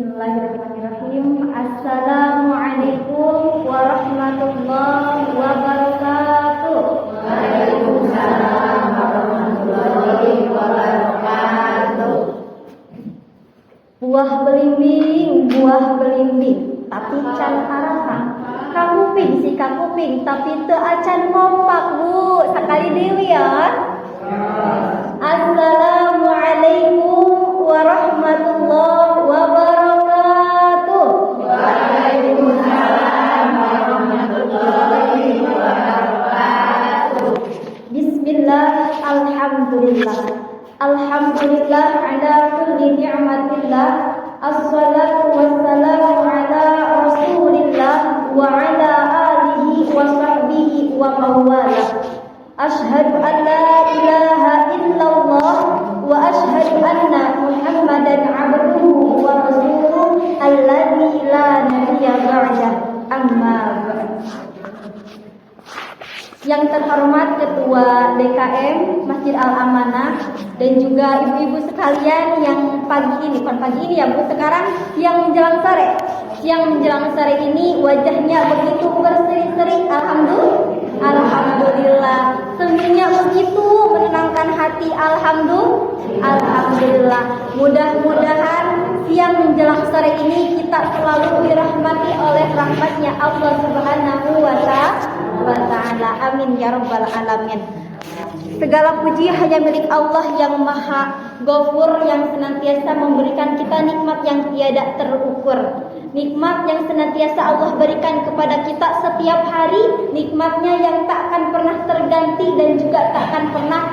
Bismillahirrahmanirrahim. Assalamualaikum warahmatullahi wabarakatuh. Waalaikumsalam warahmatullahi wabarakatuh. Buah belimbing, tapi can araha. Kakuping si kakuping, tapi teu acan kompak, Bu. Sekali deui ya. Assalamualaikum warahmatullahi wabarakatuh. Waalaikumsalam warahmatullahi wabarakatuh. Bismillah, alhamdulillah. Alhamdulillah ala kulli ni'matillah. Assalatu wassalamu ala rasulillah wa ala alihi wa sahbihi wa mawalah. Ashhadu an la ilaha illallah wa ashhadu anna Muhammadan abduhu wa rasuluhu alladzi la nabiyya ba'dah. Amma ba'd. Yang terhormat Ketua DKM Masjid Al-Amanah dan juga ibu-ibu sekalian yang pagi ini, bukan pagi ini ya Bu, sekarang yang menjelang sore. Yang menjelang sore ini wajahnya begitu berseri-seri. Alhamdulillah. Senyumnya begitu menenangkan hati. Alhamdulillah. Mudah-mudahan siang menjelang sore ini kita selalu dirahmati oleh rahmatnya Allah Subhanahu wa ta'ala. Amin ya rabbal alamin. Segala puji hanya milik Allah yang Maha Ghafur, yang senantiasa memberikan kita nikmat yang tiada terukur. Nikmat yang senantiasa Allah berikan kepada kita setiap hari, nikmatnya yang tak akan pernah terganti dan juga tak akan pernah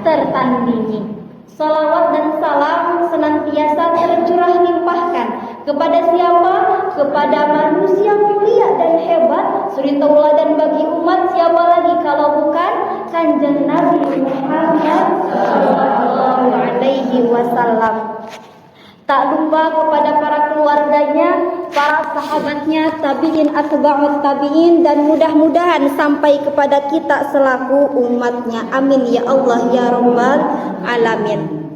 tertandingi. Salawat dan salam senantiasa tercurah limpahkan kepada siapa? Kepada manusia mulia dan hebat, suri tauladan bagi umat, siapa lagi kalau bukan Kanjeng Nabi Muhammad sallallahu alaihi wasallam. Tak lupa kepada para keluarganya, para sahabatnya, tabi'in atba'ut tabi'in, dan mudah-mudahan sampai kepada kita selaku umatnya. Amin ya Allah ya rabbal alamin.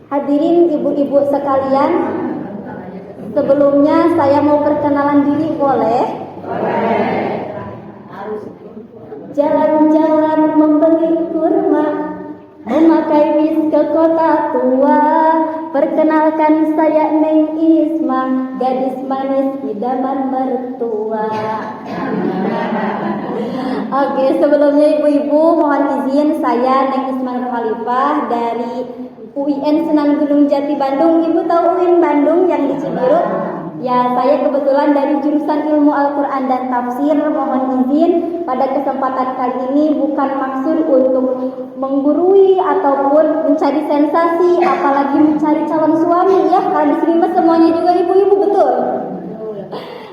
Hadirin ibu-ibu sekalian, sebelumnya saya mau perkenalan diri, boleh? Jalan-jalan membeli kurma, memakai bis ke kota tua. Perkenalkan saya Neng Isma, gadis manis idaman mertua. Oke, sebelumnya ibu-ibu mohon izin, saya Neng Isma Nur Khalifah dari UIN Sunan Gunung Jati Bandung. Ibu tahu UIN Bandung yang di Cibiru? Ya, saya kebetulan dari jurusan Ilmu Al-Quran dan Tafsir. Mohon izin, pada kesempatan kali ini bukan maksud untuk menggurui ataupun mencari sensasi, apalagi mencari calon suami ya. Karena di sini semuanya juga ibu-ibu, betul.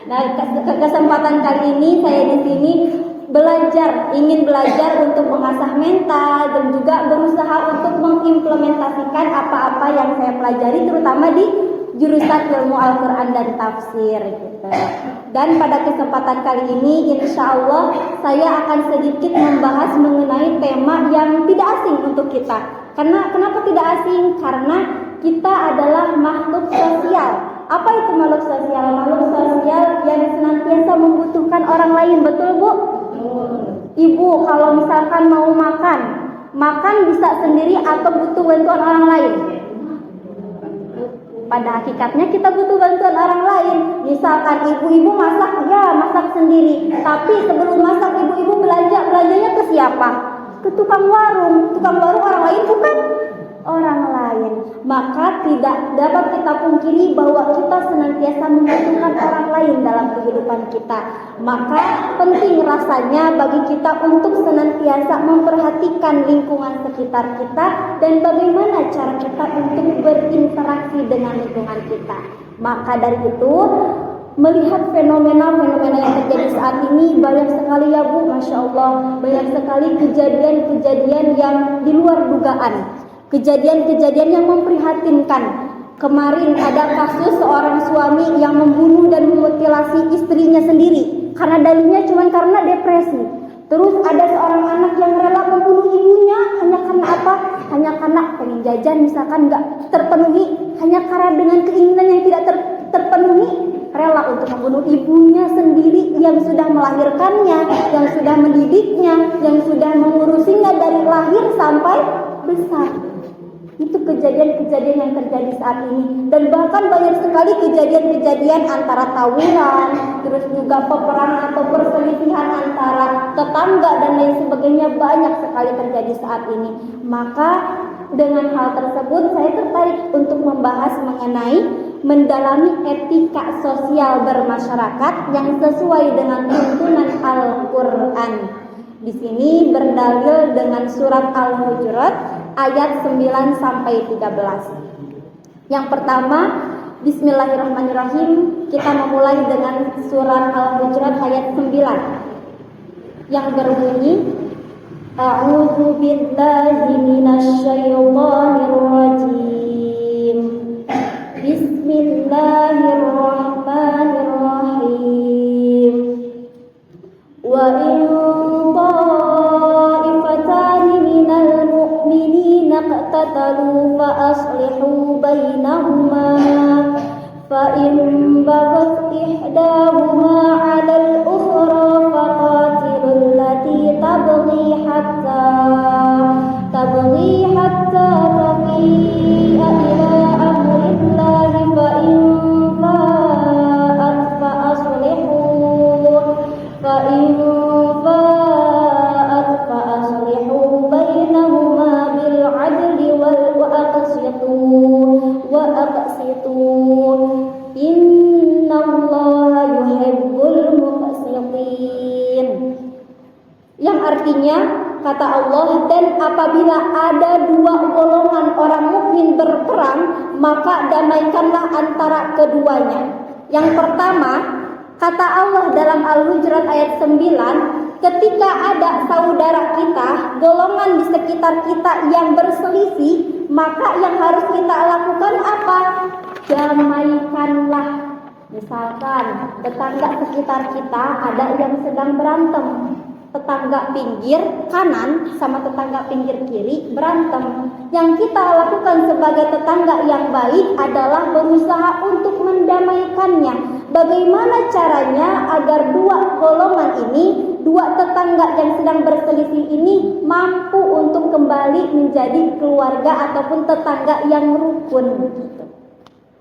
Nah, kesempatan kali ini saya di sini ingin belajar untuk mengasah mental dan juga berusaha untuk mengimplementasikan apa-apa yang saya pelajari, terutama di jurusan Ilmu Al-Quran dan Tafsir gitu. Dan pada kesempatan kali ini insya Allah saya akan sedikit membahas mengenai tema yang tidak asing untuk kita. Kenapa tidak asing? Karena kita adalah makhluk sosial. Apa itu makhluk sosial? Makhluk sosial yang senantiasa membutuhkan orang lain, betul Bu? Ibu kalau misalkan mau makan bisa sendiri atau butuh bantuan orang lain? Pada hakikatnya kita butuh bantuan orang lain. Misalkan ibu-ibu masak, ya masak sendiri. Tapi sebelum masak ibu-ibu belanjanya ke siapa? Ke tukang warung. Tukang warung orang lain bukan? Orang lain. Maka tidak dapat kita pungkiri bahwa kita senantiasa membutuhkan orang lain dalam kehidupan kita. Maka penting rasanya bagi kita untuk senantiasa memperhatikan lingkungan sekitar kita dan bagaimana cara kita untuk berinteraksi dengan lingkungan kita. Maka dari itu, melihat fenomena-fenomena yang terjadi saat ini banyak sekali ya Bu, Masya Allah, banyak sekali kejadian-kejadian yang di luar dugaan. Kejadian-kejadian yang memprihatinkan. Kemarin ada kasus seorang suami yang membunuh dan memutilasi istrinya sendiri karena dalilnya cuma karena depresi. Terus ada seorang anak yang rela membunuh ibunya hanya karena apa? Hanya karena pengen jajan misalkan nggak terpenuhi hanya karena dengan keinginan yang tidak terpenuhi, rela untuk membunuh ibunya sendiri yang sudah melahirkannya, yang sudah mendidiknya, yang sudah mengurusinya dari lahir sampai besar. Itu kejadian-kejadian yang terjadi saat ini. Dan bahkan banyak sekali kejadian-kejadian antara tawuran, terus juga peperangan atau perselisihan antara tetangga dan lain sebagainya, banyak sekali terjadi saat ini. Maka dengan hal tersebut saya tertarik untuk membahas mengenai mendalami etika sosial bermasyarakat yang sesuai dengan tuntunan Al-Qur'an. Di sini berdalil dengan surat Al-Hujurat ayat 9 sampai 13. Yang pertama, bismillahirrahmanirrahim, kita memulai dengan surat Al-Hujurat ayat 9 yang berbunyi, A'udzu billahi minasyaitonir rajim. Bismillahirrahmanirrahim. Wa in ta'ifatani minal mu'minina iqtatalu fa aslihu bainahuma fa in bagat ihdahuma 'alal ukhra faqatilul lati tabghi hatta tafi'a ila amrillahi fa in fa'at fa aslihu bainahuma bil 'adli wa aqsitu innallaha yuhibbul muqsitin. Yang artinya, kata Allah, dan apabila ada dua golongan orang mukmin berperang, maka damaikanlah antara keduanya. Yang pertama, kata Allah dalam Al-Hujurat ayat 9, ketika ada saudara kita, golongan di sekitar kita yang berselisih, maka yang harus kita lakukan apa? Damaikanlah. Misalkan tetangga sekitar kita ada yang sedang berantem, tetangga pinggir kanan sama tetangga pinggir kiri berantem. Yang kita lakukan sebagai tetangga yang baik adalah berusaha untuk mendamaikannya. Bagaimana caranya agar dua golongan ini, dua tetangga yang sedang berselisih ini mampu untuk kembali menjadi keluarga ataupun tetangga yang rukun.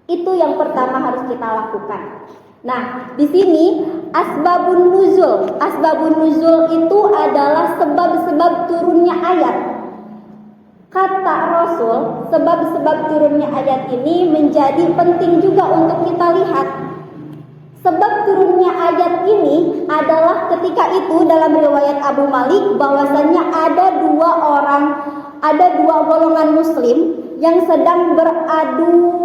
Itu yang pertama harus kita lakukan. Nah, di sini asbabun nuzul. Asbabun nuzul itu adalah sebab-sebab turunnya ayat. Kata Rasul, sebab-sebab turunnya ayat ini menjadi penting juga untuk kita lihat. Sebab turunnya ayat ini adalah ketika itu dalam riwayat Abu Malik bahwasannya ada dua golongan muslim yang sedang beradu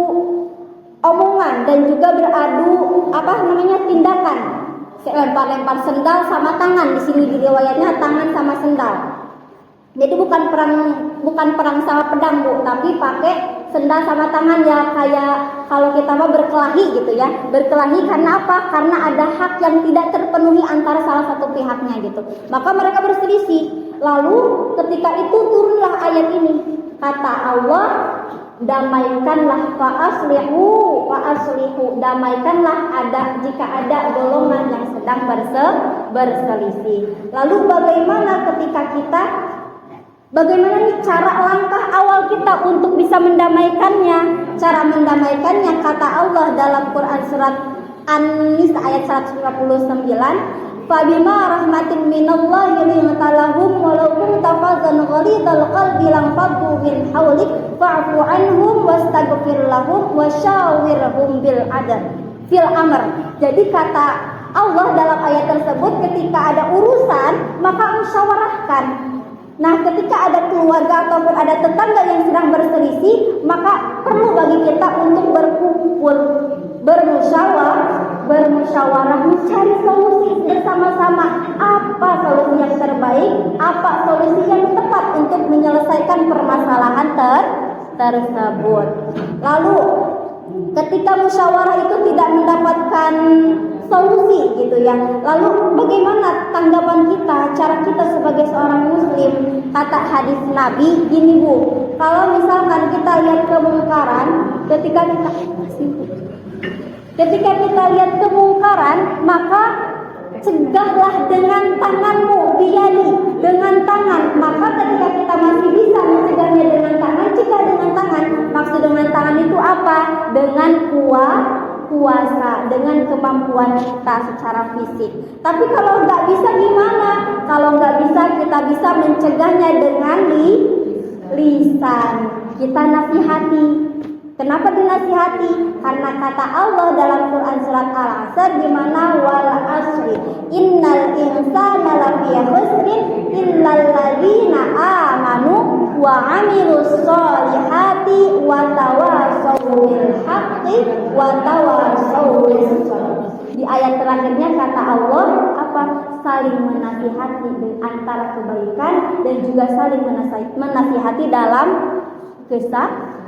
omongan dan juga beradu tindakan. Lempar-lempar sendal sama tangan. Di sini di riwayatnya tangan sama sendal. Jadi bukan perang sama pedang, Bu, tapi pakai sendal sama tangan, ya kayak kalau kita mah berkelahi gitu ya. Berkelahi karena apa? Karena ada hak yang tidak terpenuhi antara salah satu pihaknya gitu. Maka mereka berselisih. Lalu ketika itu turunlah ayat ini. Kata Allah, damaikanlah fa'aslihu, damaikanlah jika ada golongan yang sedang berselisih. Lalu bagaimana nih cara langkah awal kita untuk bisa mendamaikannya? Cara mendamaikannya kata Allah dalam Quran surat An-Nisa ayat 159, Fabima rahmatin minallahi linta lahum walau kunta fadzan ghalidhal qalbi lam faddu min hawlik fa'fu anhum wastaghfir lahum wasyawirhum fil amr. Jadi kata Allah dalam ayat tersebut, ketika ada urusan maka musyawarahkan. Nah, ketika ada keluarga ataupun ada tetangga yang sedang berselisih, maka perlu bagi kita untuk berkumpul, bermusyawarah, mencari solusi bersama-sama. Apa solusi yang terbaik, apa solusi yang tepat untuk menyelesaikan permasalahan tersebut. Lalu ketika musyawarah itu tidak mendapatkan solusi gitu ya, lalu bagaimana tanggapan kita, cara kita sebagai seorang muslim? Kata hadis Nabi gini, Bu, kalau misalkan kita lihat kemungkaran, Ketika kita lihat kemungkaran, maka cegahlah dengan tanganmu, biyadi, dengan tangan. Maka ketika kita masih bisa mencegahnya dengan tangan, cegah dengan tangan. Maksud dengan tangan itu apa? Dengan kuasa, dengan kemampuan kita secara fisik. Tapi kalau nggak bisa gimana? Kalau nggak bisa, kita bisa mencegahnya dengan lisan. Kita nasihati. Kenapa dinasihati? Karena kata Allah dalam Quran surat Al-Asr di mana wal asri innal insana lafi khusrin illal ladzina amanu wa 'amilus sholihati wa tawassaw bil haqqi wa tawassaw bis sabr. Di ayat terakhirnya kata Allah apa? Saling menasihati antara kebaikan dan juga saling menasihati dalam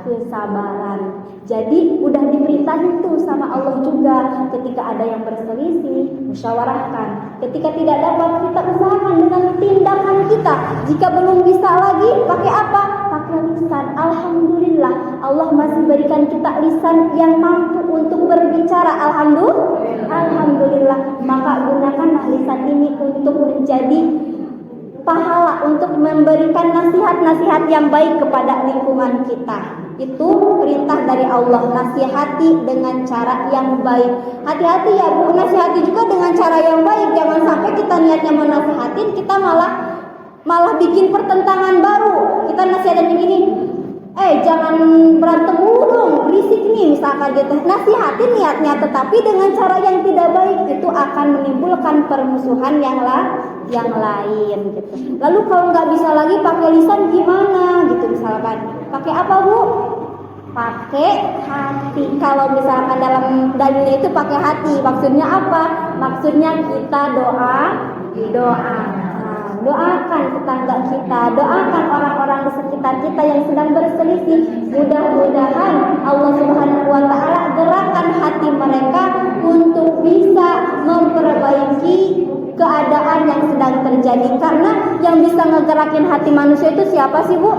kesabaran. Jadi udah diperintahin tuh sama Allah juga. Ketika ada yang berselisih, musyawarahkan. Ketika tidak dapat, kita usahakan dengan tindakan kita. Jika belum bisa lagi, pakai apa? Pakai lisan. Alhamdulillah, Allah masih berikan kita lisan yang mampu untuk berbicara. Alhamdulillah. Maka gunakanlah lisan ini untuk menjadi pahala, untuk memberikan nasihat-nasihat yang baik kepada lingkungan kita. Itu perintah dari Allah, nasihati dengan cara yang baik. Hati-hati ya Bu, nasihati juga dengan cara yang baik. Jangan sampai kita niatnya mau nasihatin, kita malah bikin pertentangan baru. Kita nasihatin begini, jangan berantem dong, berisik nih misalkan gitu. Nasihatin niatnya, tetapi dengan cara yang tidak baik, itu akan menimbulkan permusuhan yang lain gitu. Lalu kalau nggak bisa lagi pakai lisan gimana gitu misalkan? Pakai apa Bu? Pakai hati. Kalau misalkan dalam dalilnya itu pakai hati, maksudnya apa? Maksudnya kita doakan tetangga kita, doakan orang-orang di sekitar kita yang sedang berselisih. Mudah-mudahan Allah Subhanahu wa taala gerakkan hati mereka untuk bisa memperbaiki keadaan yang sedang terjadi. Karena yang bisa ngegerakin hati manusia itu siapa sih Bu?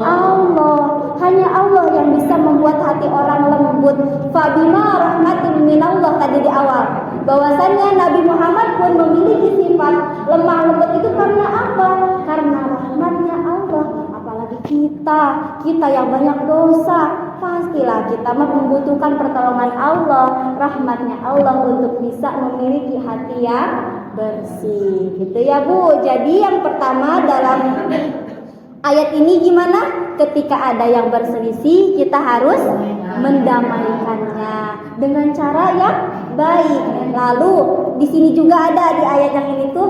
Allah. Hanya Allah yang bisa membuat hati orang lembut. Fabima rahmatin minallah tadi di awal. Bahwasannya Nabi Muhammad pun memiliki sifat lemah lembut itu karena apa? Karena rahmatnya Allah. Apalagi kita yang banyak dosa, pastilah kita membutuhkan pertolongan Allah, rahmatnya Allah untuk bisa memiliki hati yang bersih. Gitu ya Bu. Jadi yang pertama dalam ayat ini gimana? Ketika ada yang berselisih, kita harus mendamaikannya dengan cara yang baik. Lalu di sini juga ada di ayat yang ini tuh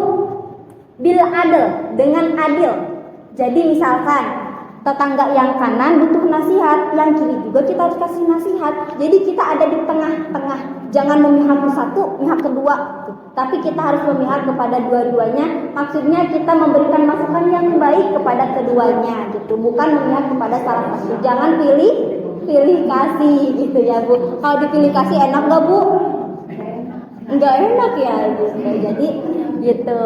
bil adil, dengan adil. Jadi misalkan tetangga yang kanan butuh nasihat, yang kiri juga kita harus kasih nasihat. Jadi kita ada di tengah-tengah. Jangan memihak ke satu, pihak kedua. Tapi kita harus memihak kepada dua-duanya. Maksudnya kita memberikan masukan yang baik kepada keduanya gitu. Bukan memihak kepada salah satu. Jangan pilih kasih gitu ya Bu. Kalau dipilih kasih enak gak Bu? Enggak enak ya gitu. Jadi gitu.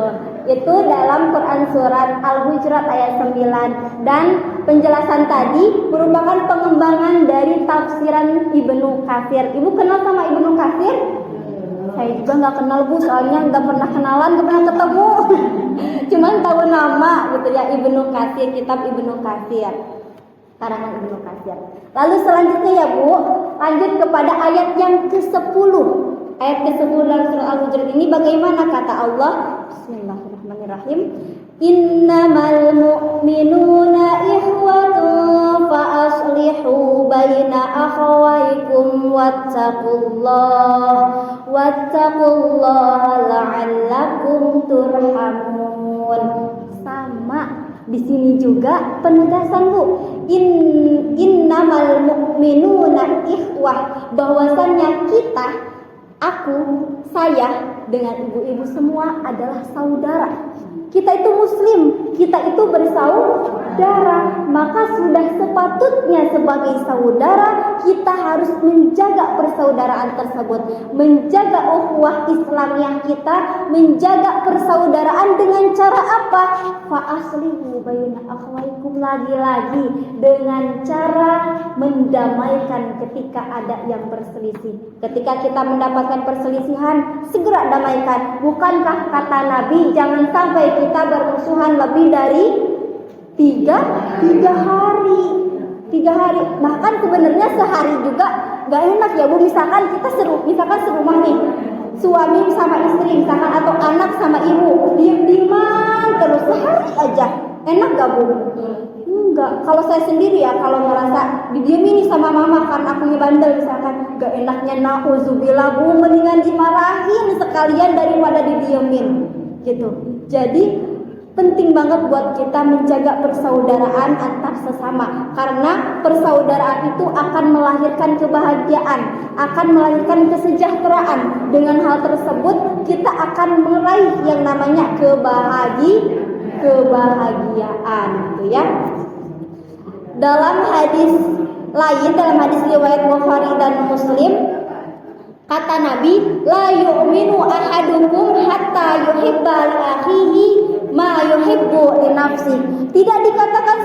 Itu dalam Quran surat Al-Hujurat ayat 9. Dan penjelasan tadi merupakan pengembangan dari tafsiran Ibnu Katsir. Ibu kenal sama Ibnu Katsir? Saya juga nggak kenal Bu, soalnya nggak pernah kenalan, nggak pernah ketemu. Cuman tahu nama gitu ya, Ibnu Katsir, kitab Ibnu Katsir, karangan Ibnu Katsir. Lalu selanjutnya ya Bu, lanjut kepada ayat yang ke-10. Ayat ke-10 dalam surah Al-Hujurat ini bagaimana kata Allah? Bismillahirrahmanirrahim. Innamal mu'minuna ikhwatun fa aslihu baina akhawaykum wattaqullaha la'allakum turhamun. Sama di sini juga penegasan Bu. Innamal mu'minuna ikhwah, bahwasannya kita, aku, saya dengan ibu-ibu semua adalah saudara. Kita itu muslim, kita itu bersaudara. Maka sudah sepatutnya sebagai saudara kita harus menjaga persaudaraan tersebut, menjaga ukhuwah Islamiah kita, menjaga persaudaraan dengan cara apa? Fa aslihu baina akhwaikum, lagi-lagi dengan cara mendamaikan ketika ada yang berselisih. Ketika kita mendapatkan perselisihan, segera damaikan. Bukankah kata Nabi, jangan sampai kita bermusuhan lebih dari tiga hari. Bahkan sebenarnya sehari juga gak enak ya Bu. Misalkan kita misalkan serumah nih, suami sama istri misalkan, atau anak sama ibu, diem-dieman terus sehari aja, enak gak Bu? Enggak. Kalau saya sendiri ya, kalau ngerasa didiemin nih sama mama karena aku bandel misalkan, gak enaknya nauzubillah Bu, mendingan dimarahin sekalian daripada didiemin gitu. Jadi penting banget buat kita menjaga persaudaraan antar sesama, karena persaudaraan itu akan melahirkan kebahagiaan, akan melahirkan kesejahteraan. Dengan hal tersebut kita akan meraih yang namanya kebahagiaan gitu ya. Dalam hadis lain, dalam hadis riwayat Bukhari dan Muslim, kata Nabi, la yu'minu ahadukum hatta yuhibba li akhihi ma yuhibbu li nafsi. Tidak dikatakan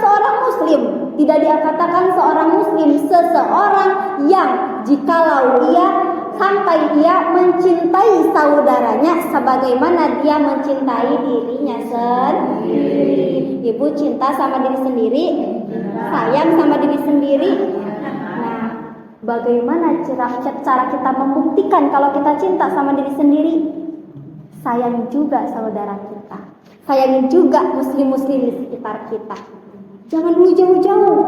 seorang muslim seseorang yang jikalau sampai ia mencintai saudaranya sebagaimana dia mencintai dirinya sendiri. Ibu cinta sama diri sendiri, sayang sama diri sendiri. Nah, bagaimana cara kita membuktikan kalau kita cinta sama diri sendiri? Sayangi juga saudara kita, sayangi juga muslim-muslim di sekitar kita. Jangan dulu jauh-jauh.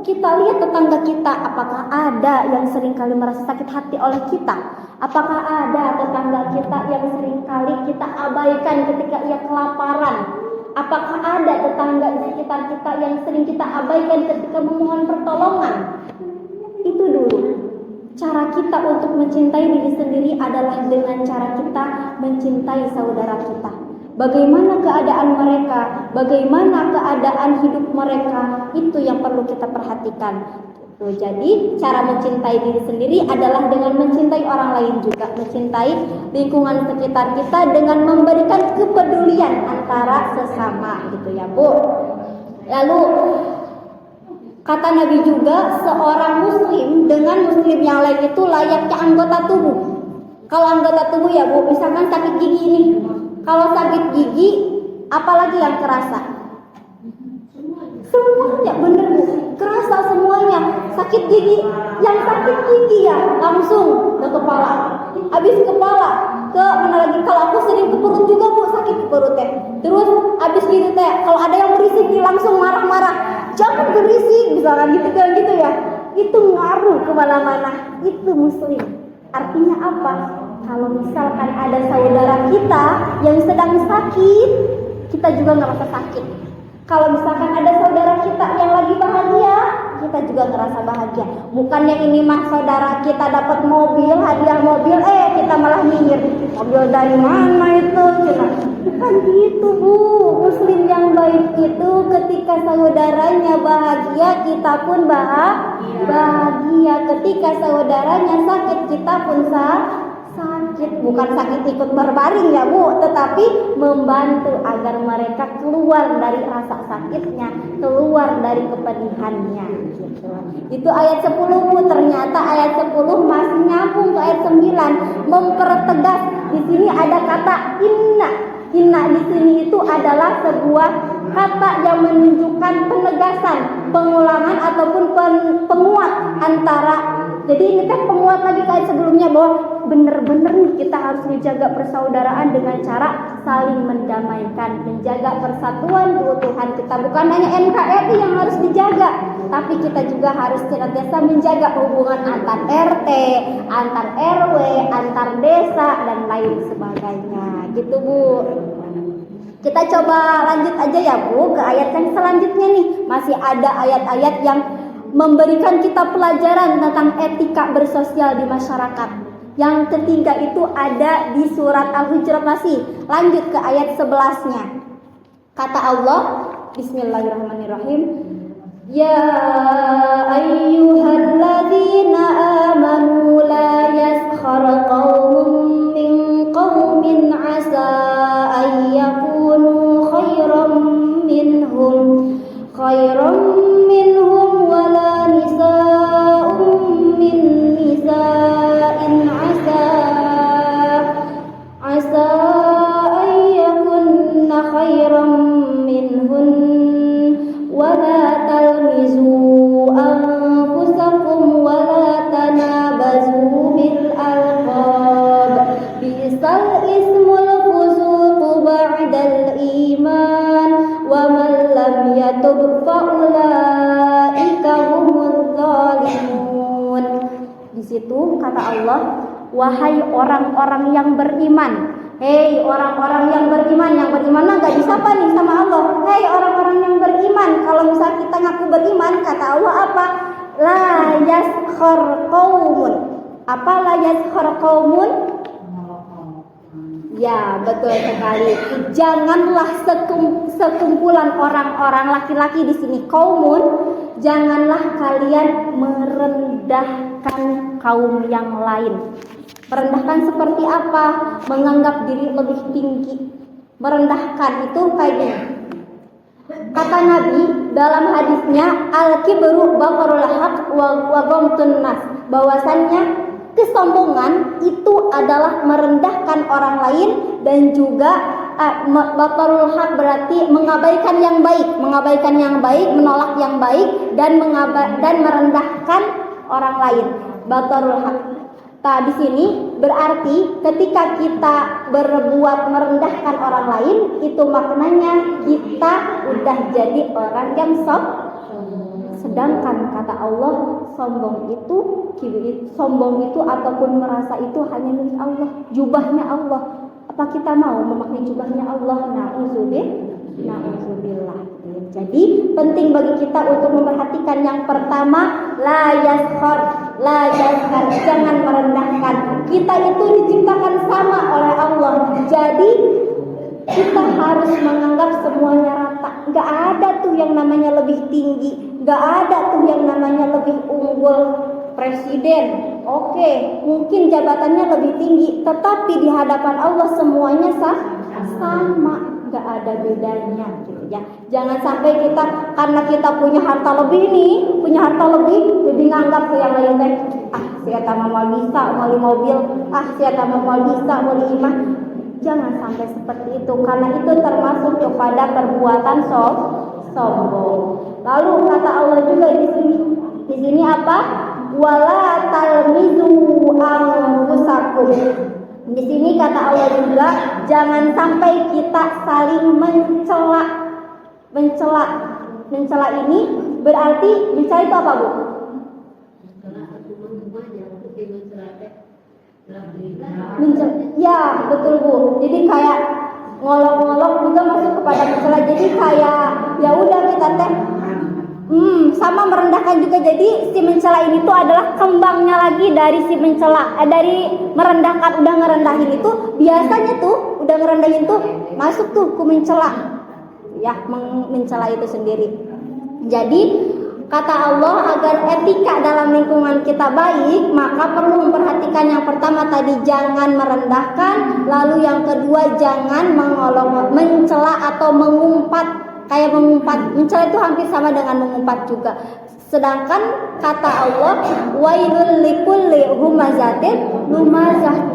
Kita lihat tetangga kita, apakah ada yang seringkali merasa sakit hati oleh kita? Apakah ada tetangga kita yang seringkali kita abaikan ketika ia kelaparan? Apakah ada tetangga di sekitar kita yang sering kita abaikan ketika memohon pertolongan? Itu dulu. Cara kita untuk mencintai diri sendiri adalah dengan cara kita mencintai saudara kita. Bagaimana keadaan mereka, bagaimana keadaan hidup mereka, itu yang perlu kita perhatikan. Jadi cara mencintai diri sendiri adalah dengan mencintai orang lain juga, mencintai lingkungan sekitar kita dengan memberikan kepedulian antara sesama gitu ya Bu. Lalu kata Nabi juga, seorang muslim dengan muslim yang lain itu layaknya anggota tubuh. Kalau anggota tubuh ya Bu, misalkan sakit gigi nih. Kalau sakit gigi, apalagi yang kerasa? Semuanya, bener Bu, kerasa semuanya. Sakit gigi, yang sakit gigi ya langsung ke kepala. Habis kepala, ke mana lagi? Kalau aku sering ke perut juga Bu, sakit ke perut teh. Terus habis gitu teh, kalau ada yang berisik langsung marah-marah. Jangan berisik, misalkan gitu ya. Itu ngaruh kemana-mana. Itu muslim. Artinya apa? Kalau misalkan ada saudara kita yang sedang sakit, kita juga ngerasa sakit. Kalau misalkan ada saudara kita yang lagi bahagia, kita juga ngerasa bahagia. Bukannya ini mah saudara kita dapat mobil, hadiah mobil, kita malah nyinyir. Mobil dari mana itu? Bukan gitu Bu. Muslim yang baik itu ketika saudaranya bahagia, kita pun bahagia. Ketika saudaranya sakit, kita pun sakit. Bukan sakit ikut berbaring ya Bu, tetapi membantu agar mereka keluar dari rasa sakitnya, keluar dari kepedihannya gitu. Itu ayat 10 Bu. Ternyata ayat 10 masih nyambung ke ayat 9, mempertegas. Di sini ada kata inna. Inna di sini itu adalah sebuah kata yang menunjukkan penegasan, pengulangan ataupun penguat antara. Jadi ini kan penguat lagi kayak sebelumnya, bahwa benar-benar nih kita harus menjaga persaudaraan dengan cara saling mendamaikan, menjaga persatuan keutuhan kita. Bukan hanya NKRI yang harus dijaga, tapi kita juga harus senantiasa menjaga hubungan antar RT, antar RW, antar desa dan lain sebagainya. Gitu Bu. Kita coba lanjut aja ya Bu ke ayat yang selanjutnya nih. Masih ada ayat-ayat yang memberikan kita pelajaran tentang etika bersosial di masyarakat. Yang ketiga itu ada di surat Al-Hujurat masih. Lanjut ke ayat 11-nya. Kata Allah, Bismillahirrahmanirrahim. Ya ayyuhalladzina amanu la yaskhar qaumun min qaumin asa ay yakunu khairan iman wa man lam yatub fa ulaika humudz zalimun. Di situ kata Allah, wahai orang-orang yang beriman. Hei orang-orang yang beriman mah gak disapa nih sama Allah. Hei orang-orang yang beriman, kalau misal kita ngaku beriman, kata Allah apa? La yaskhar qaumun. Apa la yaskhar qaumun? Ya betul sekali. Janganlah sekumpulan orang-orang laki-laki di sini kaumun. Janganlah kalian merendahkan kaum yang lain. Merendahkan seperti apa? Menganggap diri lebih tinggi. Merendahkan itu kayak gini. Kata Nabi dalam hadisnya, al-kibru batarul haq wa ghamtun nas, bahwasannya kesombongan itu adalah merendahkan orang lain dan juga batarul haq berarti mengabaikan yang baik, menolak yang baik dan merendahkan orang lain. Batarul haq. Nah, di sini berarti ketika kita berbuat merendahkan orang lain, itu maknanya kita udah jadi orang yang sedangkan kata Allah, sombong itu ataupun merasa itu hanya milik Allah, jubahnya Allah. Apa kita mau memakai jubahnya Allah? Na'udzubillah. Jadi penting bagi kita untuk memperhatikan yang pertama, la yaskhar, jangan merendahkan. Kita itu diciptakan sama oleh Allah. Jadi kita harus menganggap semuanya rata. Gak ada tuh yang namanya lebih tinggi, gak ada tuh yang namanya lebih unggul. Presiden, oke, mungkin jabatannya lebih tinggi, tetapi di hadapan Allah semuanya sama, gak ada bedanya gitu ya. Jangan sampai kita karena kita punya harta lebih, jadi nganggap ke yang lain teh, si eta mah mau bisa, mau mobil, si eta mah mau bisa, mau imah. Jangan sampai seperti itu, karena itu termasuk kepada perbuatan sombong. Lalu kata Allah juga di sini apa? Wala talmizu anfusakum. Di sini kata Allah juga, jangan sampai kita saling mencela. Mencela ini berarti mencela itu apa, Bu? Ya, betul, Bu. Jadi kayak ngolok-ngolok juga masuk kepada mencela. Jadi kayak ya udah kita teh sama merendahkan juga. Jadi si mencela ini tuh adalah kembangnya lagi dari si mencela, dari merendahkan. Udah ngerendahin itu biasanya tuh udah ngerendahin tuh masuk tuh ke mencela, ya, mencela itu sendiri. Jadi kata Allah, agar etika dalam lingkungan kita baik, maka perlu memperhatikan yang pertama tadi, jangan merendahkan. Lalu yang kedua, jangan mengolok, mencela atau mengumpat. Kayak mengumpat, mencela itu hampir sama dengan mengumpat juga. Sedangkan kata Allah, wailul likulli humazatin lumazah,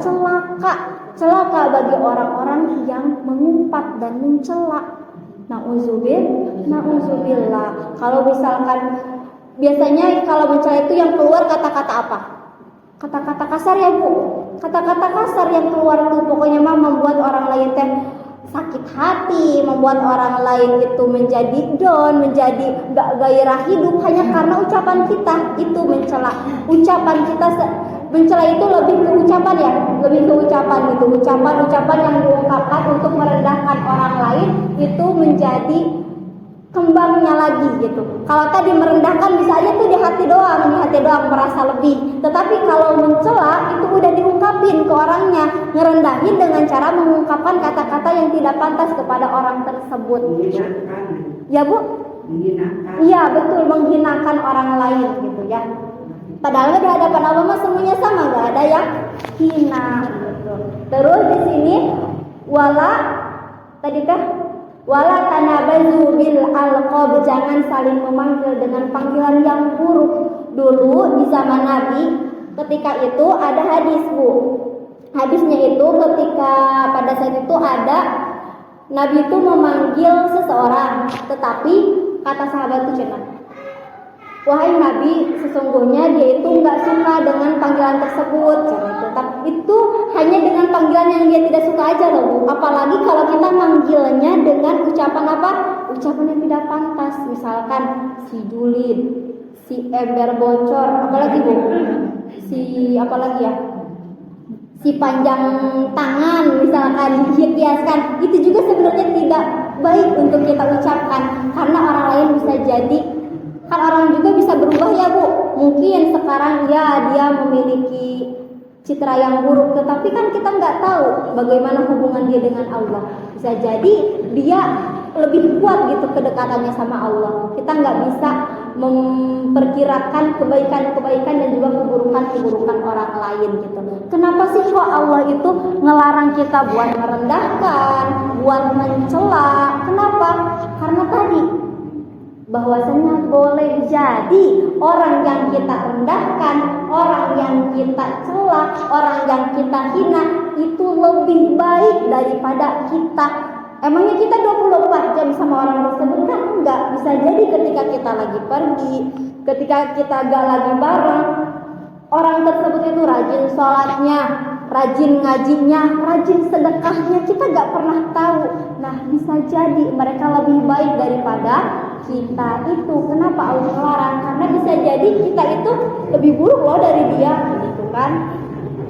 celaka bagi orang-orang yang mengumpat dan mencela. Na'udzubillah. Kalau misalkan biasanya kalau mencela itu yang keluar kata-kata apa? Kata-kata kasar ya, Bu. Kata-kata kasar yang keluar tuh pokoknya mah membuat orang lain teh sakit hati, membuat orang lain itu menjadi down, menjadi gak gairah hidup hanya karena ucapan kita itu mencela. Ucapan kita mencela itu lebih ke ucapan ya, lebih ke ucapan itu, ucapan yang diungkapkan untuk merendahkan orang lain itu menjadi kembangnya lagi gitu. Kalau tadi merendahkan bisa aja tuh di hati doang merasa lebih. Tetapi kalau mencela itu udah diungkapin ke orangnya, ngerendahin dengan cara mengungkapkan kata-kata yang tidak pantas kepada orang tersebut. Ya, Bu? Iya, betul, menghinakan orang lain gitu ya. Padahal di hadapan Allah mah semuanya sama, gak ada yang hina gitu. Terus di sini wala tanabazu bil alqab, jangan saling memanggil dengan panggilan yang buruk. Dulu di zaman Nabi ketika itu ada hadis, Bu. Hadisnya itu ketika pada saat itu ada Nabi itu memanggil seseorang, tetapi kata sahabat itu cepat, wahai Nabi, sesungguhnya dia itu nggak suka dengan panggilan tersebut. Tapi itu hanya dengan panggilan yang dia tidak suka aja loh, Bu. Apalagi kalau kita manggilnya ucapan apa? Ucapan yang tidak pantas. Misalkan si julid, si ember bocor, apalagi Bu? Si apalagi ya? Si panjang tangan misalkan dihiaskan, itu juga sebenarnya tidak baik untuk kita ucapkan, karena orang lain bisa jadi, kan orang juga bisa berubah ya Bu. Mungkin sekarang ya dia memiliki citra yang buruk, tetapi kan kita nggak tahu bagaimana hubungan dia dengan Allah. Bisa jadi dia lebih kuat gitu kedekatannya sama Allah. Kita nggak bisa memperkirakan kebaikan-kebaikan dan juga keburukan-keburukan orang lain gitu. Kenapa sih kok Allah itu ngelarang kita buat merendahkan, buat mencela? Kenapa? Karena tadi bahwasanya boleh jadi orang yang kita rendahkan, orang yang kita cela, orang yang kita hina itu lebih baik daripada kita. Emangnya kita 24 jam sama orang tersebut? Kan enggak. Bisa jadi ketika kita lagi pergi, ketika kita gak lagi bareng, orang tersebut itu rajin sholatnya, rajin ngajinya, rajin sedekahnya, kita gak pernah tahu. Nah, bisa jadi mereka lebih baik daripada kita itu. Kenapa Allah melarang? Karena bisa jadi kita itu lebih buruk loh dari dia, gitu kan?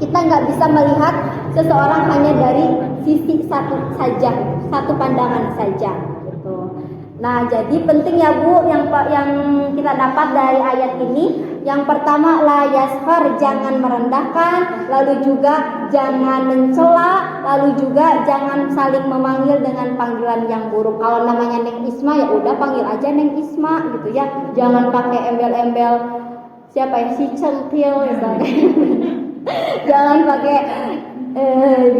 Kita nggak bisa melihat seseorang hanya dari sisi satu saja, satu pandangan saja, gitu. Nah, jadi penting ya Bu, yang kita dapat dari ayat ini. Yang pertama, la yashar, jangan merendahkan, lalu juga jangan mencela, lalu juga jangan saling memanggil dengan panggilan yang buruk. Kalau namanya Neng Isma ya udah panggil aja Neng Isma gitu ya. Jangan pakai embel-embel siapa ya, si centil misalnya. Jangan pakai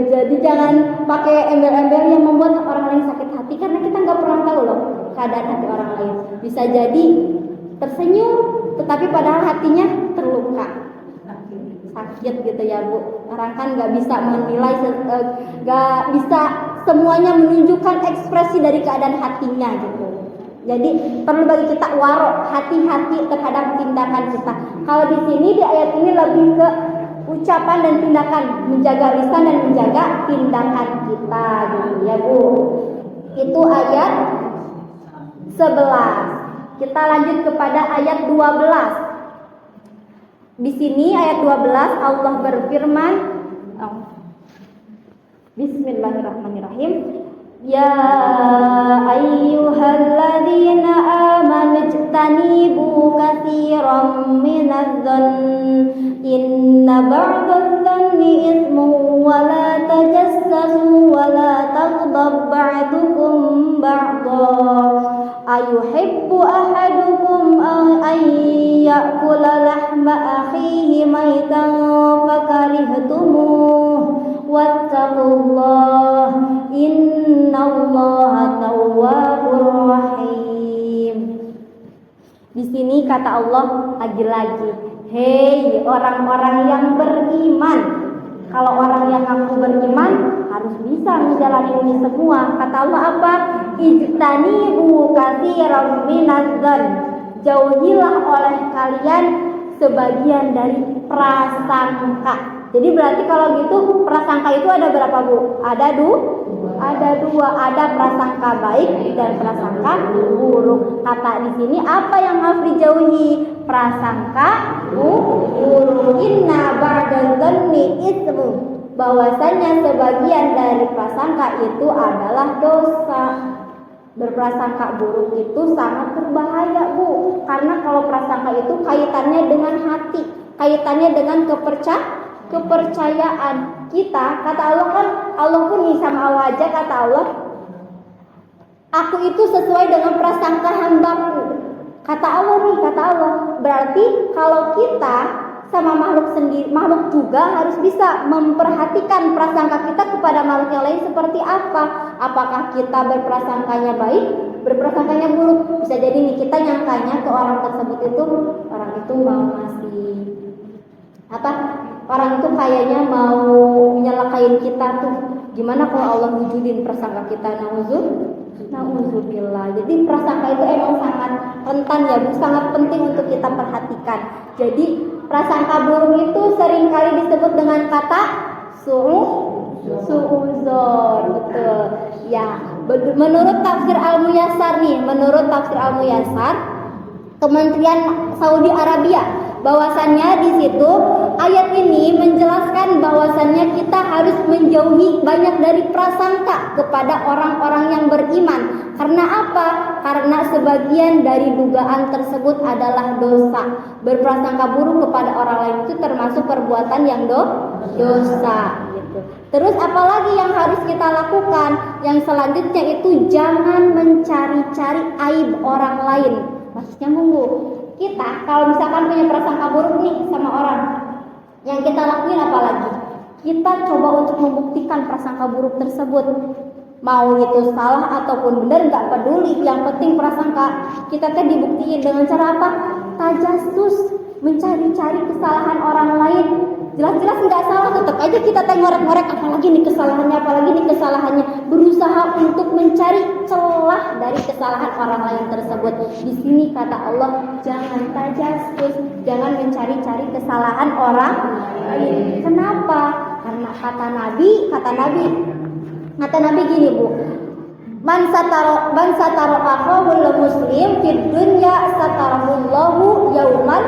jadi jangan pakai embel-embel yang membuat orang lain sakit hati, karena kita nggak pernah tahu loh keadaan hati orang lain. Bisa jadi tersenyum tetapi padahal hatinya terluka, sakit gitu ya Bu. Orang kan nggak bisa menilai, nggak bisa semuanya menunjukkan ekspresi dari keadaan hatinya gitu. Jadi perlu bagi kita waro, hati-hati terhadap tindakan kita. Kalau di sini di ayat ini lebih ke ucapan dan tindakan, menjaga lisan dan menjaga tindakan kita gitu ya Bu. Itu ayat 11. Kita lanjut kepada ayat 12. Di sini ayat 12 Allah berfirman, Bismillahirrahmanirrahim. Ya ayyuhalladzina amanu ijtanibu katsiran minadh-dhann inna ba'dadh-dhanni ithmun wa la tajassasu wa la taghdab ba'dukum ba'dha ayuhibbu ahadukum an ya'kula lahma akhihi maitan fakarihtumuh wattaqullah innallaha tawwabur rahim. Di sini kata Allah lagi-lagi, hei orang-orang yang beriman. Kalau orang yang ngaku beriman harus bisa menjalani ini semua. Kata Allah apa? Ijtanibu katsiran minadh-dhann. Jauhilah oleh kalian sebagian dari prasangka. Jadi berarti kalau gitu prasangka itu ada berapa Bu? Ada dua, ada prasangka baik dan prasangka buruk. Kata di sini apa yang harus dijauhi? Prasangka buruk. Inna ba'dadh-dhanni itsmu. Bahwasanya sebagian dari prasangka itu adalah dosa. Berprasangka buruk itu sangat berbahaya Bu. Karena kalau prasangka itu kaitannya dengan hati, kaitannya dengan kepercayaan kita. Kata Allah kan, Allah pun sama Allah aja kata Allah, aku itu sesuai dengan prasangka hambaku. Kata Allah nih, kata Allah. Berarti kalau kita sama makhluk sendiri, makhluk juga harus bisa memperhatikan prasangka kita kepada makhluk yang lain seperti apa. Apakah kita berprasangkanya baik, berprasangkanya buruk. Bisa jadi nih kita nyangkanya ke orang tersebut itu, orang itu mau ngasih apa? Orang itu kayaknya mau nyelakain kita tuh. Gimana kalau Allah wujudin prasangka kita? Nauzubillah. Jadi prasangka itu emang sangat rentan ya Bu, sangat penting untuk kita perhatikan. Jadi prasangka buruk itu seringkali disebut dengan kata su'udzon, betul. Ya, Menurut tafsir Al-Muyassar nih, menurut tafsir Al-Muyassar Kementerian Saudi Arabia, bahwasannya di situ ayat ini menjelaskan bahwasannya kita harus menjauhi banyak dari prasangka kepada orang-orang yang beriman. Karena apa? Karena sebagian dari dugaan tersebut adalah dosa. Berprasangka buruk kepada orang lain itu termasuk perbuatan yang dosa. Terus apalagi yang harus kita lakukan? Yang selanjutnya itu jangan mencari-cari aib orang lain. Maksudnya kita kalau misalkan punya prasangka buruk nih sama orang, yang kita lakuin apalagi? Kita coba untuk membuktikan prasangka buruk tersebut. Mau itu salah ataupun benar nggak peduli, yang penting prasangka kita dibuktiin dengan cara apa? Tajasus, mencari-cari kesalahan orang lain. Jelas-jelas nggak salah, tetap aja kita ngorek-ngorek apalagi nih kesalahannya, berusaha untuk mencari celah dari kesalahan orang lain tersebut. Di sini kata Allah, jangan tajasus, jangan mencari-cari kesalahan orang lain. Kenapa? Karena kata Nabi gini, Bu. Man sataro akhul muslim fid dunya satarahullahu yaumal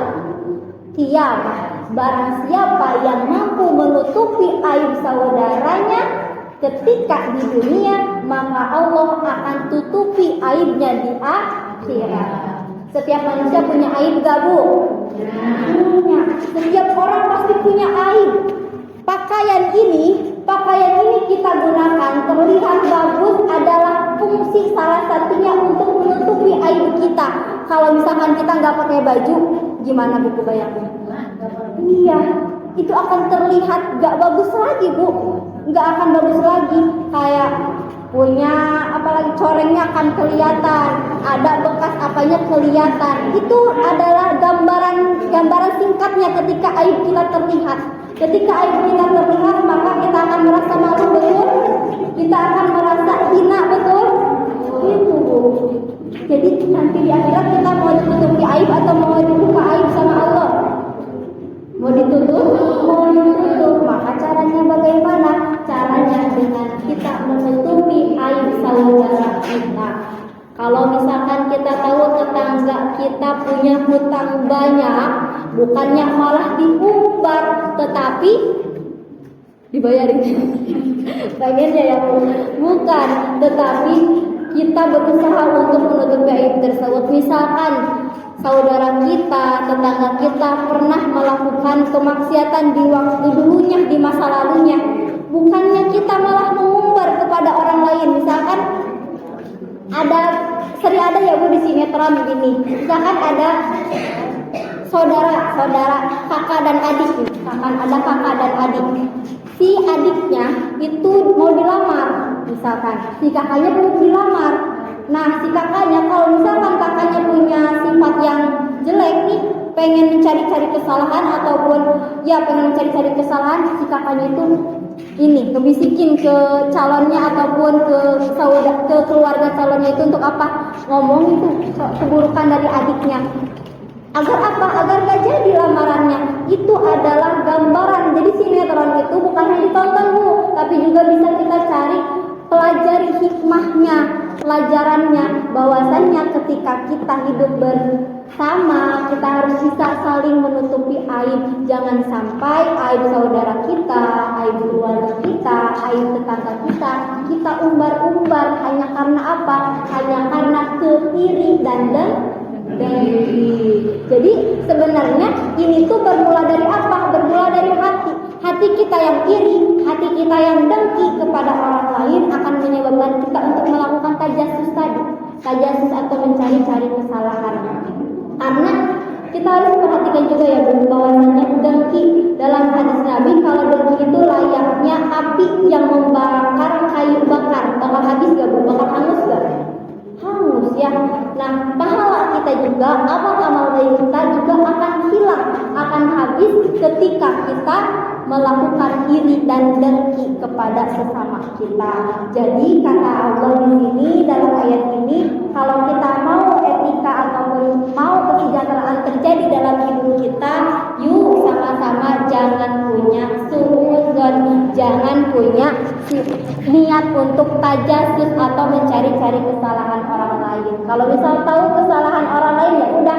qiyamah. Barang siapa yang mampu menutupi aib saudaranya ketika di dunia, maka Allah akan tutupi aibnya di akhirat. Setiap manusia punya aib gak, Bu? Punya. Setiap orang pasti punya aib. Pakaian ini kita gunakan terlihat bagus adalah fungsi salah satunya untuk menutupi aib kita. Kalau misalkan kita nggak pakai baju, gimana Bu kebayangnya? Iya, itu akan terlihat gak bagus lagi, Bu. Gak akan bagus lagi. Kayak punya apalagi corengnya akan kelihatan, ada bekas apanya kelihatan. Itu adalah gambaran singkatnya ketika aib kita terlihat. Ketika aib kita terlihat, maka kita akan merasa malu, betul? Kita akan merasa hina, betul? Itu, Bu. Jadi nanti di akhirat kita mau ditutupi aib atau mau dibuka aib sama Allah? Mau ditutup, maka caranya bagaimana? Caranya dengan kita menutupi aib saudara kita. Kalau misalkan kita tahu tetangga kita punya hutang banyak, bukannya malah diumbar, tetapi dibayarin. Pengennya ya, bukan, tetapi kita berusaha untuk menutupi aib tersebut. Misalkan saudara kita, tetangga kita pernah melakukan kemaksiatan di waktu dulunya, di masa lalunya, bukannya kita malah mengumbar kepada orang lain. Misalkan sering ada ya, Bu, di sinetron gini. Misalkan ada saudara, kakak dan adik. Misalkan ada kakak dan adik. Si adiknya itu mau dilamar, misalkan si kakaknya belum dilamar. Nah, si kakaknya, kalau misalkan kakaknya punya sifat yang jelek nih, pengen mencari-cari kesalahan ataupun pengen mencari-cari kesalahan, si kakaknya itu ngebisikin ke calonnya ataupun ke keluarga calonnya itu untuk apa? Ngomong itu keburukan dari adiknya. Agar apa? Agar gak jadi lamarannya. Itu adalah gambaran. Jadi sinetron itu bukan hanya ditonton, Bu, tapi juga bisa kita cari, pelajari hikmahnya, pelajarannya, bahwasannya ketika kita hidup bersama, kita harus bisa saling menutupi aib. Jangan sampai aib saudara kita, aib keluarga kita, aib tetangga kita umbar-umbar hanya karena apa? Hanya karena keiri dan dengki. Jadi sebenarnya ini tuh bermula dari apa? Bermula dari hati. Hati kita yang iri, hati kita yang dengki kepada orang lain akan menyebabkan kita untuk melakukan tajasus tadi. Tajasus atau mencari-cari kesalahan. Karena kita harus perhatikan juga ya, Bu, bahwasanya dengki dalam hadis Nabi, kalau dengki itu layaknya api yang membakar kayu bakar. Bakal habis gak, Bu? Bakal hangus gak? Hangus ya. Nah, pahala kita juga, amal-amal baik kita juga akan hilang, akan habis ketika kita melakukan iri dan dengki kepada sesama kita. Jadi kata Allah di sini dalam ayat ini, kalau kita mau etika ataupun mau kesejahteraan terjadi dalam hidup kita, yuk sama-sama jangan punya suudzon. suudzon, jangan punya niat untuk tajasus atau mencari-cari kesalahan orang lain. Kalau misal tahu kesalahan orang lain ya udah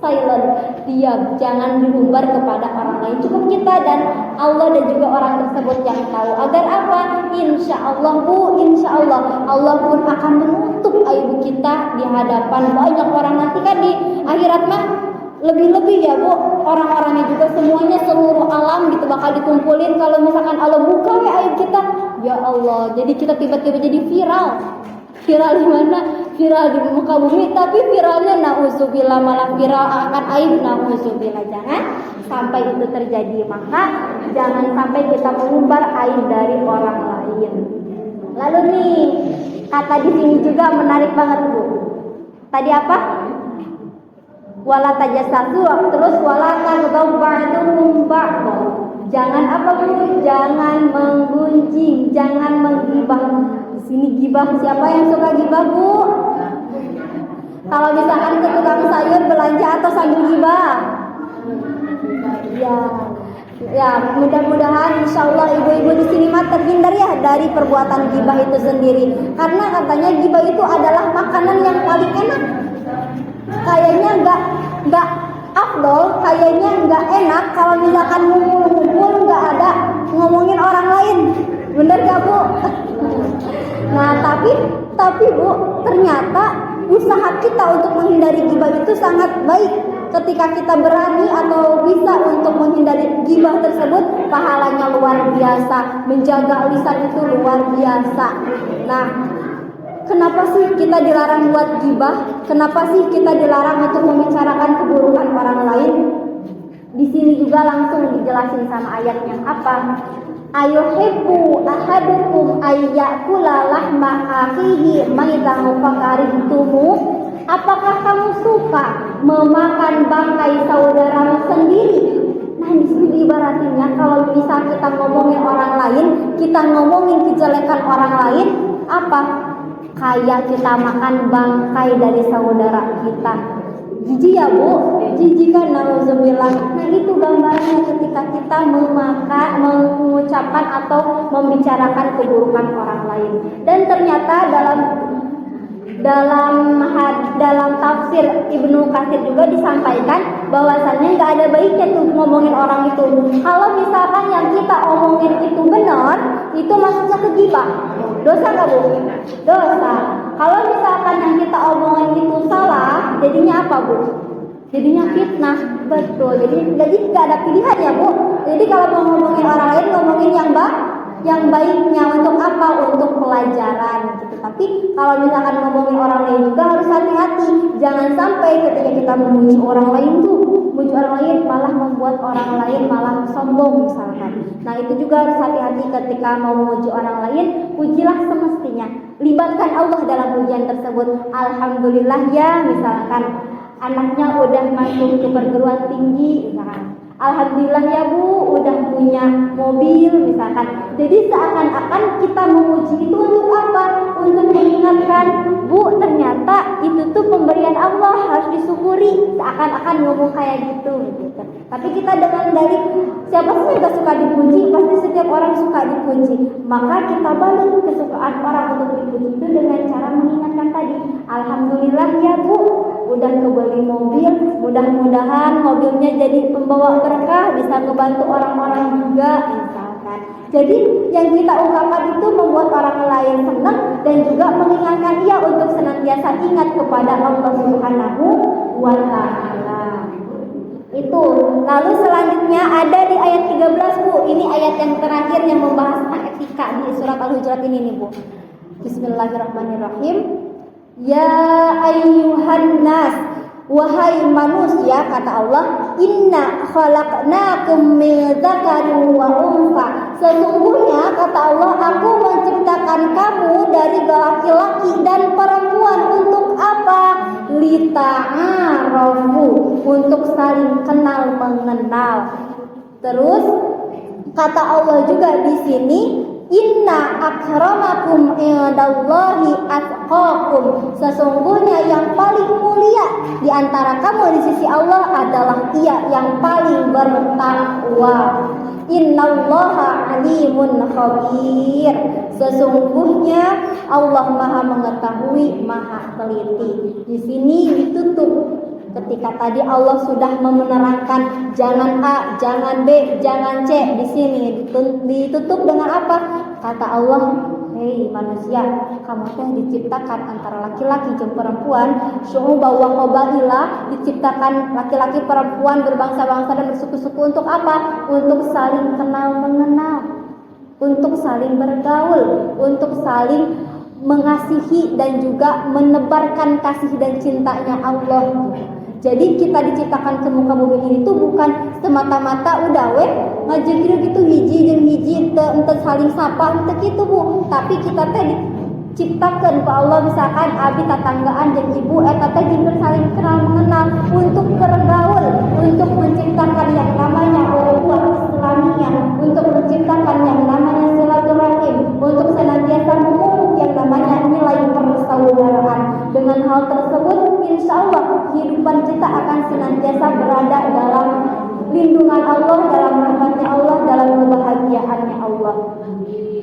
silent, diam, jangan diumbar kepada orang lain. Cukup kita dan Allah dan juga orang tersebut yang tahu. Agar apa? Insya Allah Bu, insya Allah Allah pun akan menutup aib kita di hadapan banyak orang. Nanti kan di akhirat mah lebih-lebih ya Bu, orang-orangnya juga semuanya seluruh alam gitu bakal dikumpulin. Kalau misalkan Allah buka aib kita, ya Allah, jadi kita tiba-tiba jadi viral. Viral di mana? Viral di muka bumi, tapi viralnya nauzubillah, malah viral akan aib. Nauzubillah, jangan sampai itu terjadi. Maka jangan sampai kita mengumbar aib dari orang lain. Lalu nih, kata di sini juga menarik banget Bu. Tadi apa? Wala tajassasu, terus wala taghtab ba'dukum ba'd. Jangan apa Bu? Jangan menggunjing, jangan menggibah. Di sini gibah, siapa yang suka gibah Bu? Kalau misalkan ke tukang sayur belanja atau sambil gibah? Ya, mudah-mudahan insya Allah ibu-ibu di sini mah terhindar ya dari perbuatan gibah itu sendiri. Karena katanya gibah itu adalah makanan yang paling enak. Kayaknya nggak afdol, kayaknya nggak enak kalau misalkan ngumpul-ngumpul nggak ada ngomongin orang lain. Bener gak Bu? Nah tapi Bu, ternyata usaha kita untuk menghindari gibah itu sangat baik. Ketika kita berani atau bisa untuk menghindari gibah tersebut, pahalanya luar biasa. Menjaga lisan itu luar biasa. Nah, kenapa sih kita dilarang buat gibah? Kenapa sih kita dilarang untuk membicarakan keburukan orang lain? Di sini juga langsung dijelasin sama ayatnya apa? Ayuhibbu ahadukum ayyakula lahma akhihi maitan fakarihtumu. Apakah kamu suka memakan bangkai saudaramu sendiri? Nah, di sini diibaratinnya kalau bisa kita ngomongin orang lain, kita ngomongin kejelekan orang lain, apa? Kayak kita makan bangkai dari saudara kita. Jijik ya Bu, jijik kan, nauzubillah. Nah itu gambarnya ketika kita mengucapkan atau membicarakan keburukan orang lain. Dan ternyata dalam tafsir Ibnu Katsir juga disampaikan bahwasannya nggak ada baiknya tuh ngomongin orang itu. Kalau misalkan yang kita omongin itu benar, itu masuknya ke ghibah. Dosa nggak Bu? Dosa. Kalau misalkan yang kita omongin itu salah, jadinya apa Bu? Jadinya fitnah. Betul. Jadi nggak ada pilihan ya Bu. Jadi kalau mau ngomongin orang lain, ngomongin yang baiknya. Untuk apa? Untuk pelajaran gitu. Tapi kalau misalkan ngomongin orang lain juga harus hati-hati. Jangan sampai ketika kita memuji orang lain tuh, memuji orang lain malah membuat orang lain malah sombong misalkan. Nah itu juga harus hati-hati ketika mau memuji orang lain. Pujilah semestinya. Libatkan Allah dalam pujian tersebut. Alhamdulillah ya, misalkan anaknya udah masuk ke perguruan tinggi misalkan. Alhamdulillah ya Bu, udah punya mobil misalkan. Jadi seakan-akan kita memuji itu untuk apa? Untuk mengingatkan, Bu, ternyata itu tuh pemberian Allah, harus disyukuri. Seakan-akan ngomong kayak gitu. Tapi kita dengan dalih, siapa sih yang gak suka dipuji? Pasti setiap orang suka dipuji. Maka kita balik kesukaan orang untuk dipuji itu dengan cara mengingatkan tadi. Alhamdulillah ya Bu, udah kebeli mobil, mudah-mudahan mobilnya jadi pembawa berkah, bisa ngebantu orang-orang juga misalkan. Jadi yang kita ungkapkan itu membuat orang lain senang dan juga mengingatkan ia untuk senantiasa ingat kepada Allah Subhanahu wa Ta'ala. Itu. Lalu selanjutnya ada di ayat 13 Bu. Ini ayat yang terakhir yang membahas etika di surat Al-Hujurat ini nih Bu. Bismillahirrahmanirrahim. Ya ayyuhan nas, wahai manusia, kata Allah, inna khalaqnakum min dzakarin wa untha. Sesungguhnya kata Allah, aku menciptakan kamu dari laki-laki dan perempuan untuk apa? Lita'arafu, untuk saling kenal mengenal. Terus kata Allah juga di sini, Inna akramakum indallahi atqakum. Sesungguhnya yang paling mulia di antara kamu di sisi Allah adalah ia yang paling bertakwa. Innallaha alimun khabir. Sesungguhnya Allah Maha mengetahui, Maha teliti. Di sini ditutup. Ketika tadi Allah sudah menerangkan jangan A, jangan B, jangan C, di sini ditutup dengan apa? Kata Allah, hei manusia, kamu teh diciptakan antara laki-laki dan perempuan, syu'uban wa qabaila, diciptakan laki-laki perempuan berbangsa-bangsa dan bersuku-suku untuk apa? Untuk saling kenal mengenal, untuk saling bergaul, untuk saling mengasihi dan juga menebarkan kasih dan cintanya Allah. Jadi kita diciptakan ke muka bumi ini tuh bukan semata-mata udah ngajeng gitu hiji jeung hiji ente saling sapa ente gitu Bu, tapi kita teh diciptakan ke Allah misalkan abi tatanggaan jeung ibu eta teh jeung saling kenal mengenal untuk bergaul, untuk menciptakan yang namanya ukhuwah Islamiyah, untuk menciptakan yang namanya silaturahim, untuk senantiasa memupuk yang namanya nilai persaudaraan. Dengan hal tersebut, insya Allah kehidupan kita akan senantiasa berada dalam lindungan Allah, dalam rahmatnya Allah, dalam kebahagiaannya Allah.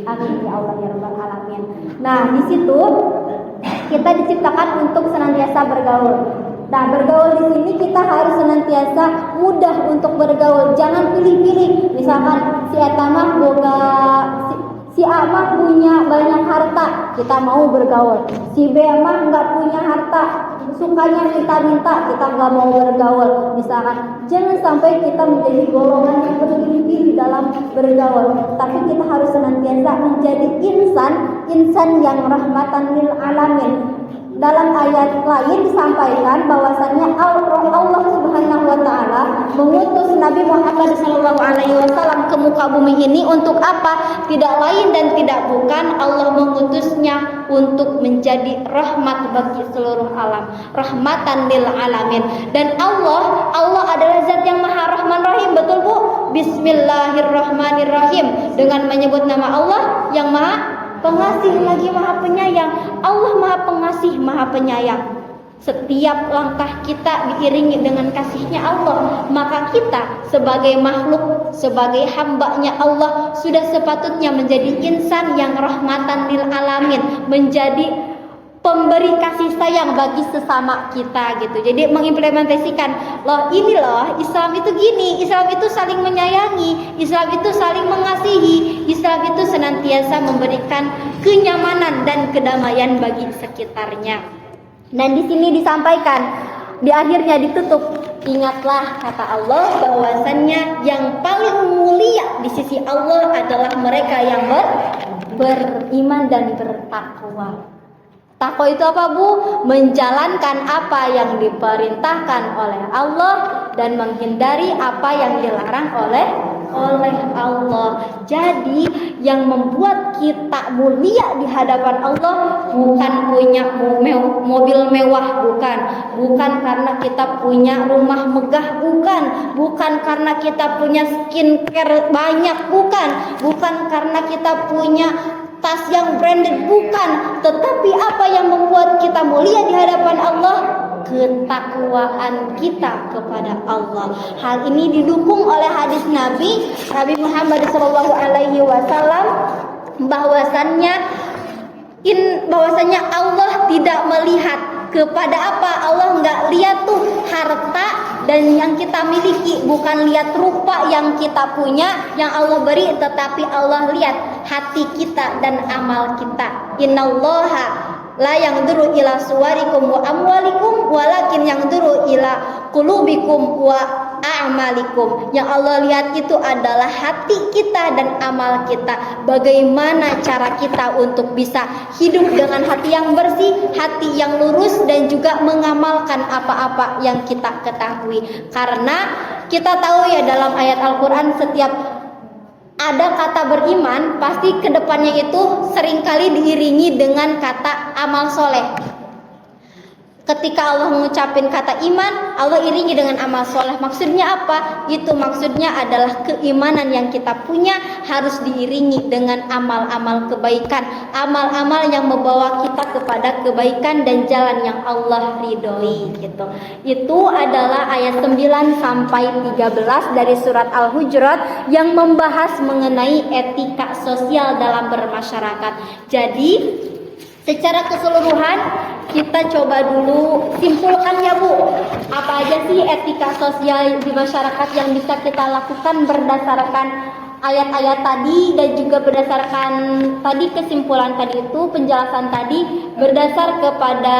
Amin ya Allah ya Rabbal Alamin. Nah, di situ kita diciptakan untuk senantiasa bergaul. Nah, bergaul di sini kita harus senantiasa mudah untuk bergaul. Jangan pilih-pilih. Misalkan si eta mah boga si A mah punya banyak harta, kita mau bergaul. Si B mah enggak punya harta, sukanya minta-minta, kita enggak mau bergaul. Misalkan, jangan sampai kita menjadi golongan yang berpilih-pilih dalam bergaul. Tapi kita harus senantiasa menjadi insan yang rahmatan lil alamin. Dalam ayat lain disampaikan bahwasannya Allah Subhanahu wa taala mengutus Nabi Muhammad SAW ke muka bumi ini untuk apa? Tidak lain dan tidak bukan Allah mengutusnya untuk menjadi rahmat bagi seluruh alam, rahmatan lil alamin. Dan Allah adalah zat yang Maha Rahman Rahim, betul Bu? Bismillahirrahmanirrahim. Dengan menyebut nama Allah yang Maha Pengasih lagi Maha Penyayang. Allah Maha Pengasih, Maha Penyayang. Setiap langkah kita diiringi dengan kasihnya Allah. Maka kita sebagai makhluk, sebagai hambanya Allah, sudah sepatutnya menjadi insan yang rahmatan lil alamin, menjadi pemberi kasih sayang bagi sesama kita gitu. Jadi mengimplementasikan ini loh Islam itu gini, Islam itu saling menyayangi, Islam itu saling mengasihi, Islam itu senantiasa memberikan kenyamanan dan kedamaian bagi sekitarnya. Dan di sini disampaikan, di akhirnya ditutup, ingatlah kata Allah bahwasannya yang paling mulia di sisi Allah adalah mereka yang beriman dan bertakwa. Takwa itu apa Bu? Menjalankan apa yang diperintahkan oleh Allah dan menghindari apa yang dilarang oleh Allah. Jadi yang membuat kita mulia di hadapan Allah bukan punya mobil mewah, bukan karena kita punya rumah megah, bukan karena kita punya skincare banyak, bukan karena kita punya tas yang branded, bukan. Tetapi apa yang membuat kita mulia di hadapan Allah? Ketakwaan kita kepada Allah. Hal ini didukung oleh hadis Nabi Muhammad SAW bahwasannya Allah tidak melihat kepada apa. Allah nggak lihat tuh harta dan yang kita miliki, bukan lihat rupa yang kita punya yang Allah beri, tetapi Allah lihat hati kita dan amal kita. Innallaha la yanzuru ila suwarikum wa amwalikum walakin yanzuru ila qulubikum wa a'malikum. Yang Allah lihat itu adalah hati kita dan amal kita. Bagaimana cara kita untuk bisa hidup dengan hati yang bersih, hati yang lurus, dan juga mengamalkan apa-apa yang kita ketahui. Karena kita tahu ya dalam ayat Al-Quran setiap ada kata beriman, pasti kedepannya itu seringkali diiringi dengan kata amal soleh. Ketika Allah mengucapin kata iman, Allah iringi dengan amal soleh. Maksudnya apa? Itu maksudnya adalah keimanan yang kita punya harus diiringi dengan amal-amal kebaikan, amal-amal yang membawa kita kepada kebaikan dan jalan yang Allah ridhoi gitu. Itu adalah ayat 9 sampai 13 dari surat Al-Hujurat yang membahas mengenai etika sosial dalam bermasyarakat. Jadi secara keseluruhan kita coba dulu simpulkan ya Bu, apa aja sih etika sosial di masyarakat yang bisa kita lakukan berdasarkan ayat-ayat tadi dan juga berdasarkan tadi kesimpulan tadi itu, penjelasan tadi berdasar kepada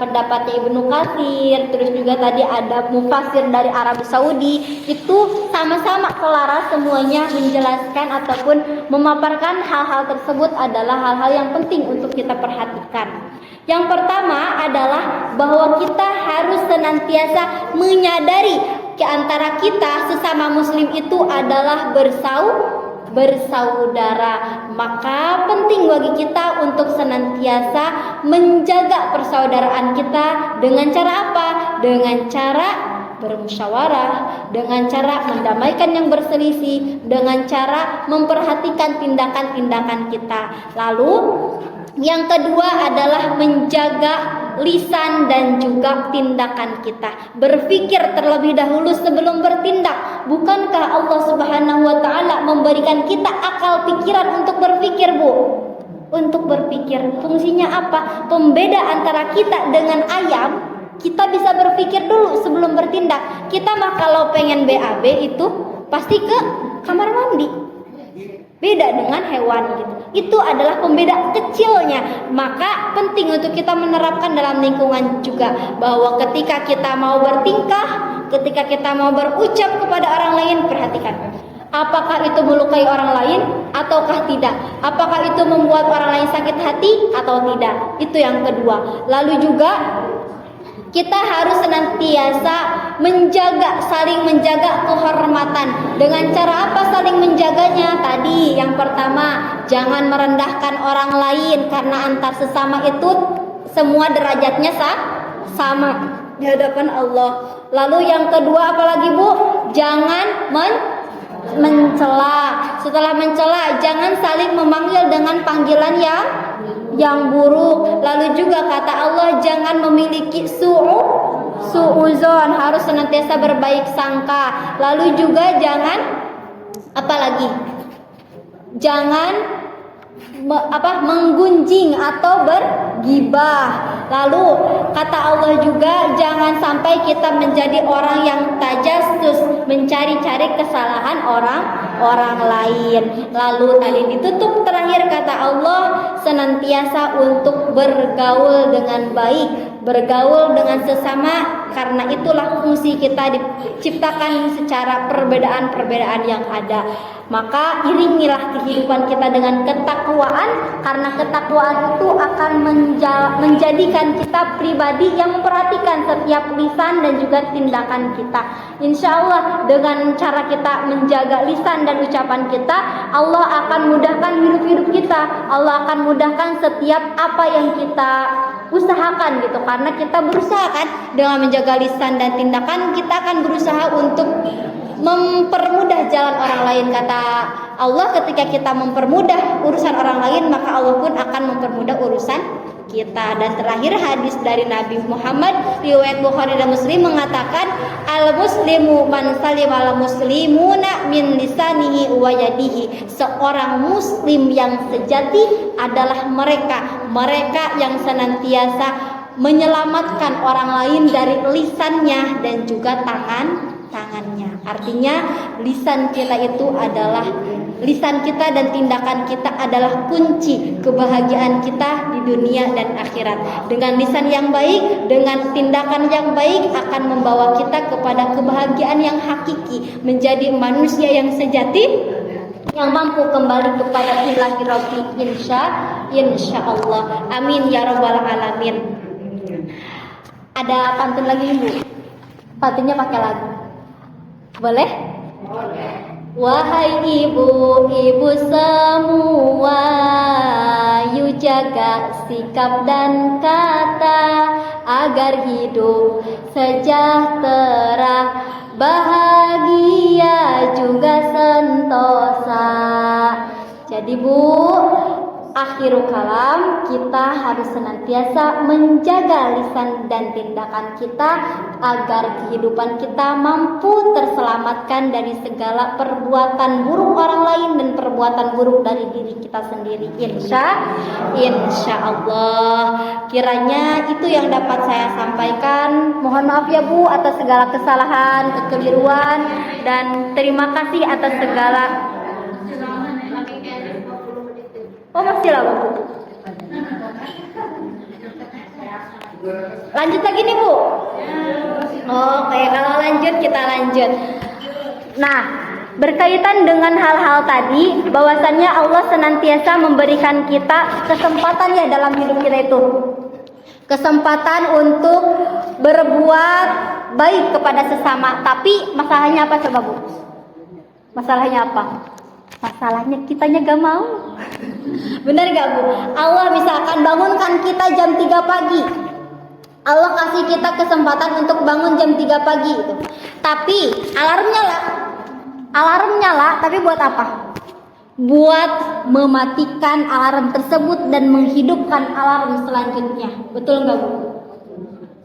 pendapatnya Ibnu Katsir, terus juga tadi ada mufasir dari Arab Saudi, itu sama-sama selaras semuanya menjelaskan ataupun memaparkan hal-hal tersebut adalah hal-hal yang penting untuk kita perhatikan. Yang pertama adalah bahwa kita harus senantiasa menyadari di antara kita sesama muslim itu adalah bersaudara. Maka penting bagi kita untuk senantiasa menjaga persaudaraan kita dengan cara apa? Dengan cara bermusyawarah, dengan cara mendamaikan yang berselisih, dengan cara memperhatikan tindakan-tindakan kita. Lalu yang kedua adalah menjaga lisan dan juga tindakan kita. Berpikir terlebih dahulu sebelum bertindak. Bukankah Allah Subhanahu wa taala memberikan kita akal pikiran untuk berpikir, Bu? Untuk berpikir. Fungsinya apa? Pembeda antara kita dengan ayam. Kita bisa berpikir dulu sebelum bertindak. Kita mah kalau pengen BAB itu pasti ke kamar mandi. Beda dengan hewan gitu. Itu adalah pembeda kecilnya. Maka penting untuk kita menerapkan dalam lingkungan juga, bahwa ketika kita mau bertingkah, ketika kita mau berucap kepada orang lain, perhatikan. Apakah itu melukai orang lain ataukah tidak? Apakah itu membuat orang lain sakit hati atau tidak? Itu yang kedua. Lalu juga kita harus senantiasa saling menjaga kehormatan. Dengan cara apa saling menjaganya? Tadi yang pertama, jangan merendahkan orang lain, karena antar sesama itu semua derajatnya sama di hadapan Allah. Lalu yang kedua apalagi Bu? Jangan mencela. Setelah mencela, jangan saling memanggil dengan panggilan yang buruk. Lalu juga kata Allah, jangan memiliki suuzon, harus senantiasa berbaik sangka. Lalu juga jangan apalagi? Jangan menggunjing atau bergibah. Lalu kata Allah juga jangan sampai kita menjadi orang yang tajassus, mencari-cari kesalahan orang lain. Lalu tadi ditutup terakhir kata Allah, senantiasa untuk bergaul dengan baik, bergaul dengan sesama, karena itulah fungsi kita diciptakan secara perbedaan-perbedaan yang ada. Maka iringilah kehidupan kita dengan ketakwaan, karena ketakwaan itu akan menjadikan kita pribadi yang memperhatikan setiap lisan dan juga tindakan kita. Insya Allah dengan cara kita menjaga lisan dan ucapan kita, Allah akan mudahkan hidup kita. Allah akan mudahkan setiap apa yang kita usahakan gitu, karena kita berusaha kan dengan menjaga lisan dan tindakan, kita akan berusaha untuk mempermudah jalan orang lain. Kata Allah, ketika kita mempermudah urusan orang lain, maka Allah pun akan mempermudah urusan kita. Dan terakhir hadis dari Nabi Muhammad riwayat Bukhari dan Muslim mengatakan, al muslimu man salimal muslimuna min lisanihi wa yadihi. Seorang muslim yang sejati adalah mereka yang senantiasa menyelamatkan orang lain dari lisannya dan juga tangannya. Artinya lisan kita dan tindakan kita adalah kunci kebahagiaan kita di dunia dan akhirat. Dengan lisan yang baik, dengan tindakan yang baik akan membawa kita kepada kebahagiaan yang hakiki, menjadi manusia yang sejati, yang mampu kembali kepada ilahi Rabbi, insya Allah. Amin ya rabbal alamin. Ada pantun lagi Bu? Pantunnya pakai lagu. Boleh? Boleh. Wahai ibu-ibu semua, yuk jaga sikap dan kata agar hidup sejahtera, bahagia juga sentosa. Jadi Bu, akhirul kalam, kita harus senantiasa menjaga lisan dan tindakan kita agar kehidupan kita mampu terselamatkan dari segala perbuatan buruk orang lain dan perbuatan buruk dari diri kita sendiri. Insya Allah. Kiranya itu yang dapat saya sampaikan. Mohon maaf ya Bu atas segala kesalahan, kekeliruan, dan terima kasih atas segala. Oh masih lama Bu. Lanjut lagi nih Bu. Oke, kalau lanjut kita lanjut. Nah, berkaitan dengan hal-hal tadi, bahwasannya Allah senantiasa memberikan kita kesempatan ya dalam hidup kita itu. Kesempatan untuk berbuat baik kepada sesama. Tapi masalahnya apa coba Bu? Masalahnya apa? Masalahnya kitanya gak mau. Benar gak Bu? Allah misalkan bangunkan kita jam 3 pagi. Allah kasih kita kesempatan untuk bangun jam 3 pagi itu. Tapi alarm nyala, tapi buat apa? Buat mematikan alarm tersebut dan menghidupkan alarm selanjutnya. Betul gak Bu?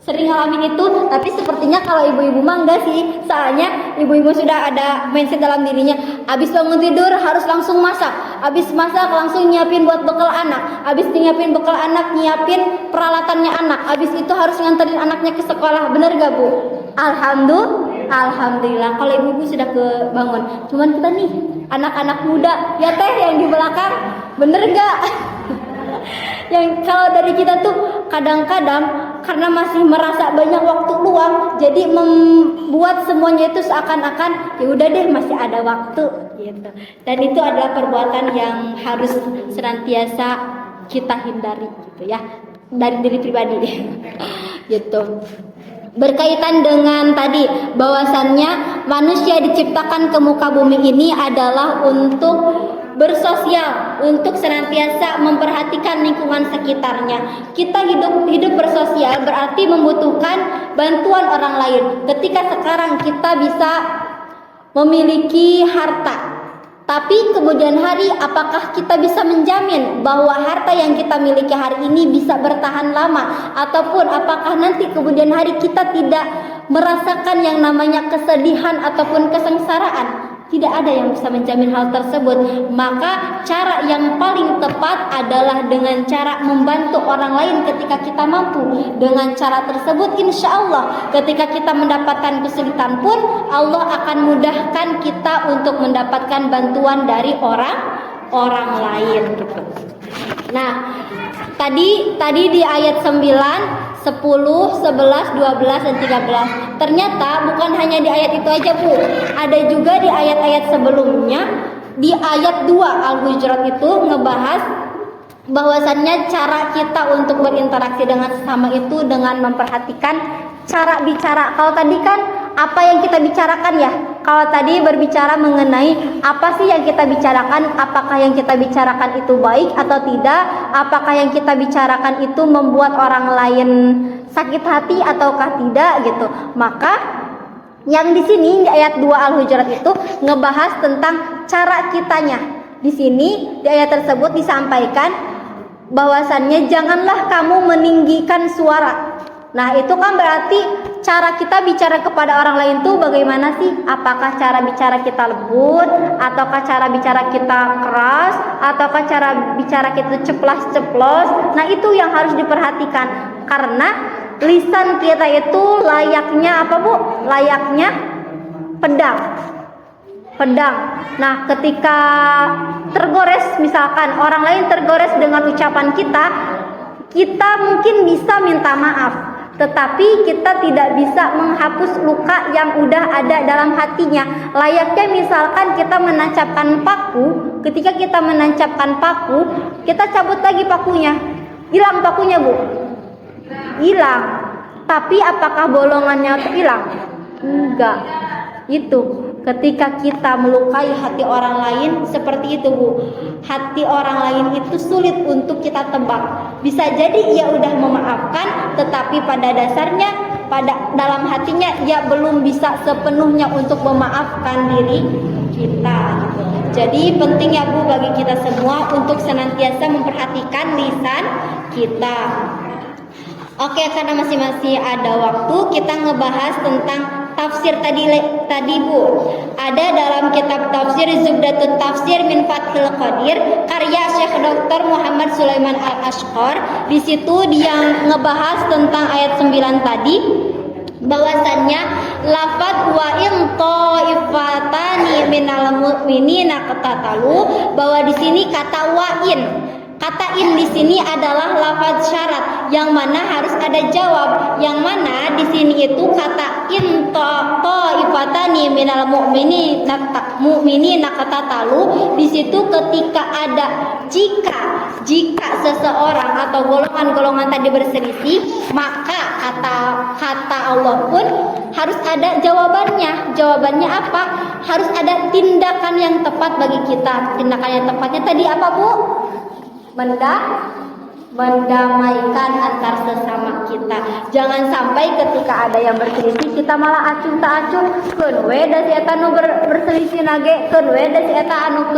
Sering ngalamin itu, tapi sepertinya kalau ibu-ibu mah enggak sih. Soalnya ibu-ibu sudah ada mindset dalam dirinya, habis bangun tidur harus langsung masak, habis masak langsung nyiapin buat bekal anak, habis nyiapin bekal anak nyiapin peralatannya anak, habis itu harus nganterin anaknya ke sekolah. Bener gak Bu? Alhamdulillah kalau ibu-ibu sudah kebangun. Cuman kita nih anak-anak muda ya teh yang di belakang, bener gak? Yang kalau dari kita tuh kadang-kadang karena masih merasa banyak waktu luang, jadi membuat semuanya itu seakan-akan ya udah deh masih ada waktu gitu. Dan itu adalah perbuatan yang harus senantiasa kita hindari gitu ya, dari diri pribadi gitu. Berkaitan dengan tadi bahwasannya manusia diciptakan ke muka bumi ini adalah untuk bersosial, untuk senantiasa memperhatikan lingkungan sekitarnya. Kita hidup bersosial berarti membutuhkan bantuan orang lain. Ketika sekarang kita bisa memiliki harta, tapi kemudian hari apakah kita bisa menjamin bahwa harta yang kita miliki hari ini bisa bertahan lama, ataupun apakah nanti kemudian hari kita tidak merasakan yang namanya kesedihan ataupun kesengsaraan? Tidak ada yang bisa menjamin hal tersebut. Maka cara yang paling tepat adalah dengan cara membantu orang lain ketika kita mampu. Dengan cara tersebut insya Allah ketika kita mendapatkan kesulitan pun Allah akan mudahkan kita untuk mendapatkan bantuan dari orang lain gitu. Nah, tadi di ayat 9, 10, 11, 12 dan 13. Ternyata bukan hanya di ayat itu aja Bu. Ada juga di ayat-ayat sebelumnya. Di ayat 2 Al-Hujurat itu ngebahas bahwasannya cara kita untuk berinteraksi dengan sesama itu dengan memperhatikan cara bicara. Kalau tadi kan apa yang kita bicarakan ya? Kalau tadi berbicara mengenai apa sih yang kita bicarakan, apakah yang kita bicarakan itu baik atau tidak, apakah yang kita bicarakan itu membuat orang lain sakit hati ataukah tidak gitu. Maka yang di sini di ayat 2 Al-Hujurat itu ngebahas tentang cara kitanya. Di sini di ayat tersebut disampaikan bahwasannya janganlah kamu meninggikan suara. Nah itu kan berarti cara kita bicara kepada orang lain tuh bagaimana sih? Apakah cara bicara kita lembut, ataukah cara bicara kita keras, ataukah cara bicara kita ceplas-ceplos? Nah itu yang harus diperhatikan. Karena lisan kita itu layaknya apa Bu? Layaknya pedang. Nah ketika tergores, misalkan orang lain tergores dengan ucapan kita mungkin bisa minta maaf, tetapi kita tidak bisa menghapus luka yang udah ada dalam hatinya. Layaknya misalkan kita menancapkan paku, ketika kita menancapkan paku, kita cabut lagi pakunya, hilang pakunya Bu? Hilang. Tapi apakah bolongannya hilang? Enggak. Itu ketika kita melukai hati orang lain seperti itu Bu. Hati orang lain itu sulit untuk kita tebak. Bisa jadi ia udah memaafkan, tetapi pada dasarnya pada dalam hatinya ia belum bisa sepenuhnya untuk memaafkan diri kita. Jadi penting ya Bu bagi kita semua untuk senantiasa memperhatikan lisan kita. Oke, karena masih ada waktu, kita ngebahas tentang tafsir tadi Bu. Ada dalam kitab tafsir Zubdatut Tafsir min Fathil Qadir karya Syekh Dr. Muhammad Sulaiman Al-Ashqar. Di situ dia ngebahas tentang ayat 9 tadi, bahwasannya lafaz wa in taifatani minal mu'minina qatatalu, bahwa di sini kata wa in. Kata in di sini adalah lafaz syarat yang mana harus ada jawab, yang mana di sini itu kata in taifatani minal mu'minina qatatalu. Di situ ketika ada jika seseorang atau golongan-golongan tadi berselisih, maka kata Allah pun harus ada jawabannya. Jawabannya apa? Harus ada tindakan yang tepat bagi kita. Tindakan yang tepatnya tadi apa Bu? Mendamaikan antar sesama kita. Jangan sampai ketika ada yang berselisih kita malah acuh tak acuh, keun we da si eta nu berselisih nage, keun we da si eta anu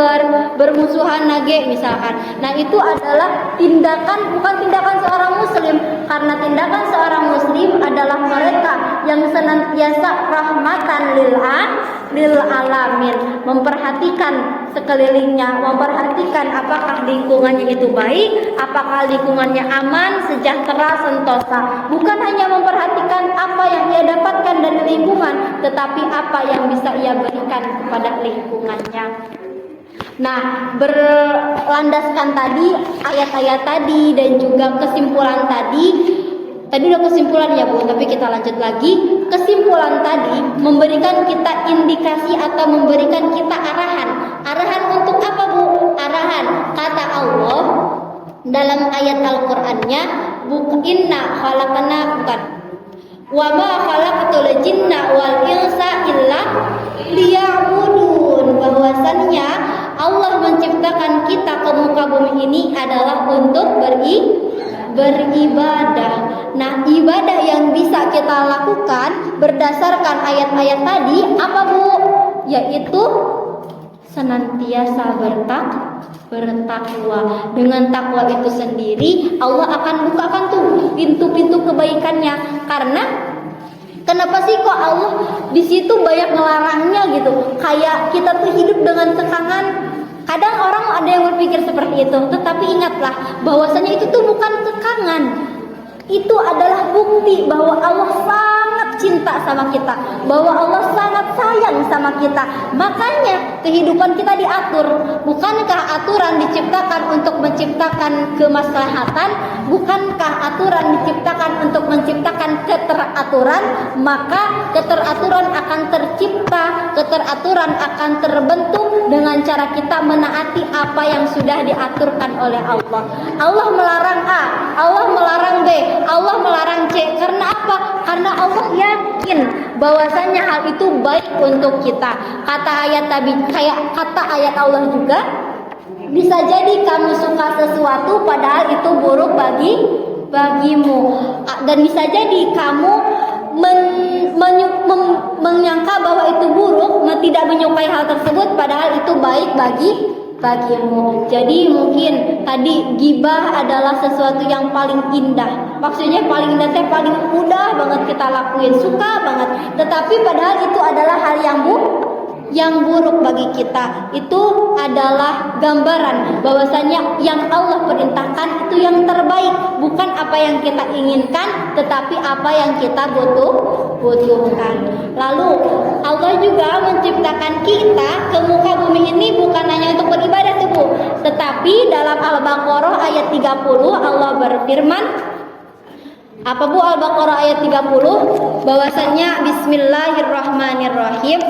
bermusuhan nage misalkan. Nah, itu adalah tindakan, bukan tindakan seorang muslim, karena tindakan seorang muslim adalah mereka yang senantiasa rahmatan lil alamin, memperhatikan sekelilingnya, memperhatikan apakah lingkungannya itu baik, apakah lingkungannya aman, sejahtera, sentosa. Bukan hanya memperhatikan apa yang ia dapatkan dari lingkungan, tetapi apa yang bisa ia berikan kepada lingkungannya. Nah, berlandaskan tadi ayat-ayat tadi dan juga kesimpulan tadi udah kesimpulan ya Bu, tapi kita lanjut lagi. Kesimpulan tadi memberikan kita indikasi atau memberikan kita arahan. Arahan untuk apa Bu? Arahan kata Allah dalam ayat Al-Qur'annya, inna khalaqna bukan wa ma khalaqtul jinna wal insa illa liya'budun, bahwasannya Allah menciptakan kita ke muka bumi ini adalah untuk beribadah. Nah, ibadah yang bisa kita lakukan berdasarkan ayat-ayat tadi apa Bu? Yaitu senantiasa bertakwa. Dengan takwa itu sendiri Allah akan bukakan tuh pintu-pintu kebaikannya. Karena kenapa sih kok Allah di situ banyak ngelarangnya gitu? Kayak kita tuh hidup dengan tekangan. Kadang orang ada yang berpikir seperti itu, tetapi ingatlah bahwasanya itu tuh bukan kekangan. Itu adalah bukti bahwa Allah sangat cinta sama kita, bahwa Allah sangat sayang sama kita. Makanya kehidupan kita diatur. Bukankah aturan diciptakan untuk menciptakan kemaslahatan? Bukankah aturan diciptakan untuk menciptakan keteraturan? Maka keteraturan akan tercipta, keteraturan akan terbentuk dengan cara kita menaati apa yang sudah diaturkan oleh Allah. Allah melarang A, Allah melarang B, Allah melarang C. Karena apa? Karena Allah yakin bahwasanya hal itu baik untuk kita. Kata ayat Allah juga, bisa jadi kamu suka sesuatu padahal itu buruk bagimu, dan bisa jadi kamu menyangka bahwa itu buruk, tidak menyukai hal tersebut padahal itu baik bagimu. Jadi mungkin tadi ghibah adalah sesuatu yang paling indah. Maksudnya paling indah teh paling mudah banget kita lakuin, suka banget. Tetapi padahal itu adalah hal yang buruk bagi kita. Itu adalah gambaran bahwasanya yang Allah perintahkan itu yang terbaik, bukan apa yang kita inginkan, tetapi apa yang kita butuhkan. Lalu Allah juga menciptakan kita ke muka bumi ini bukan hanya untuk beribadah Bu, tetapi dalam Al-Baqarah ayat 30 Allah berfirman, apa Bu? Al-Baqarah ayat 30 bahwasanya bismillahirrahmanirrahim,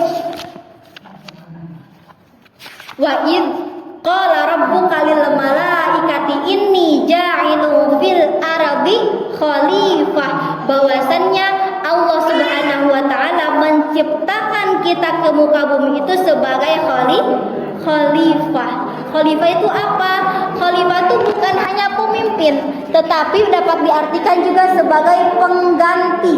wa id qala rabbuka lil malaikati inni ja'ilun fil ardi khalifah, bahwasannya Allah Subhanahu wa taala menciptakan kita ke muka bumi itu sebagai khalifah. Khalifah itu apa? Khalifah itu bukan hanya pemimpin, tetapi dapat diartikan juga sebagai pengganti.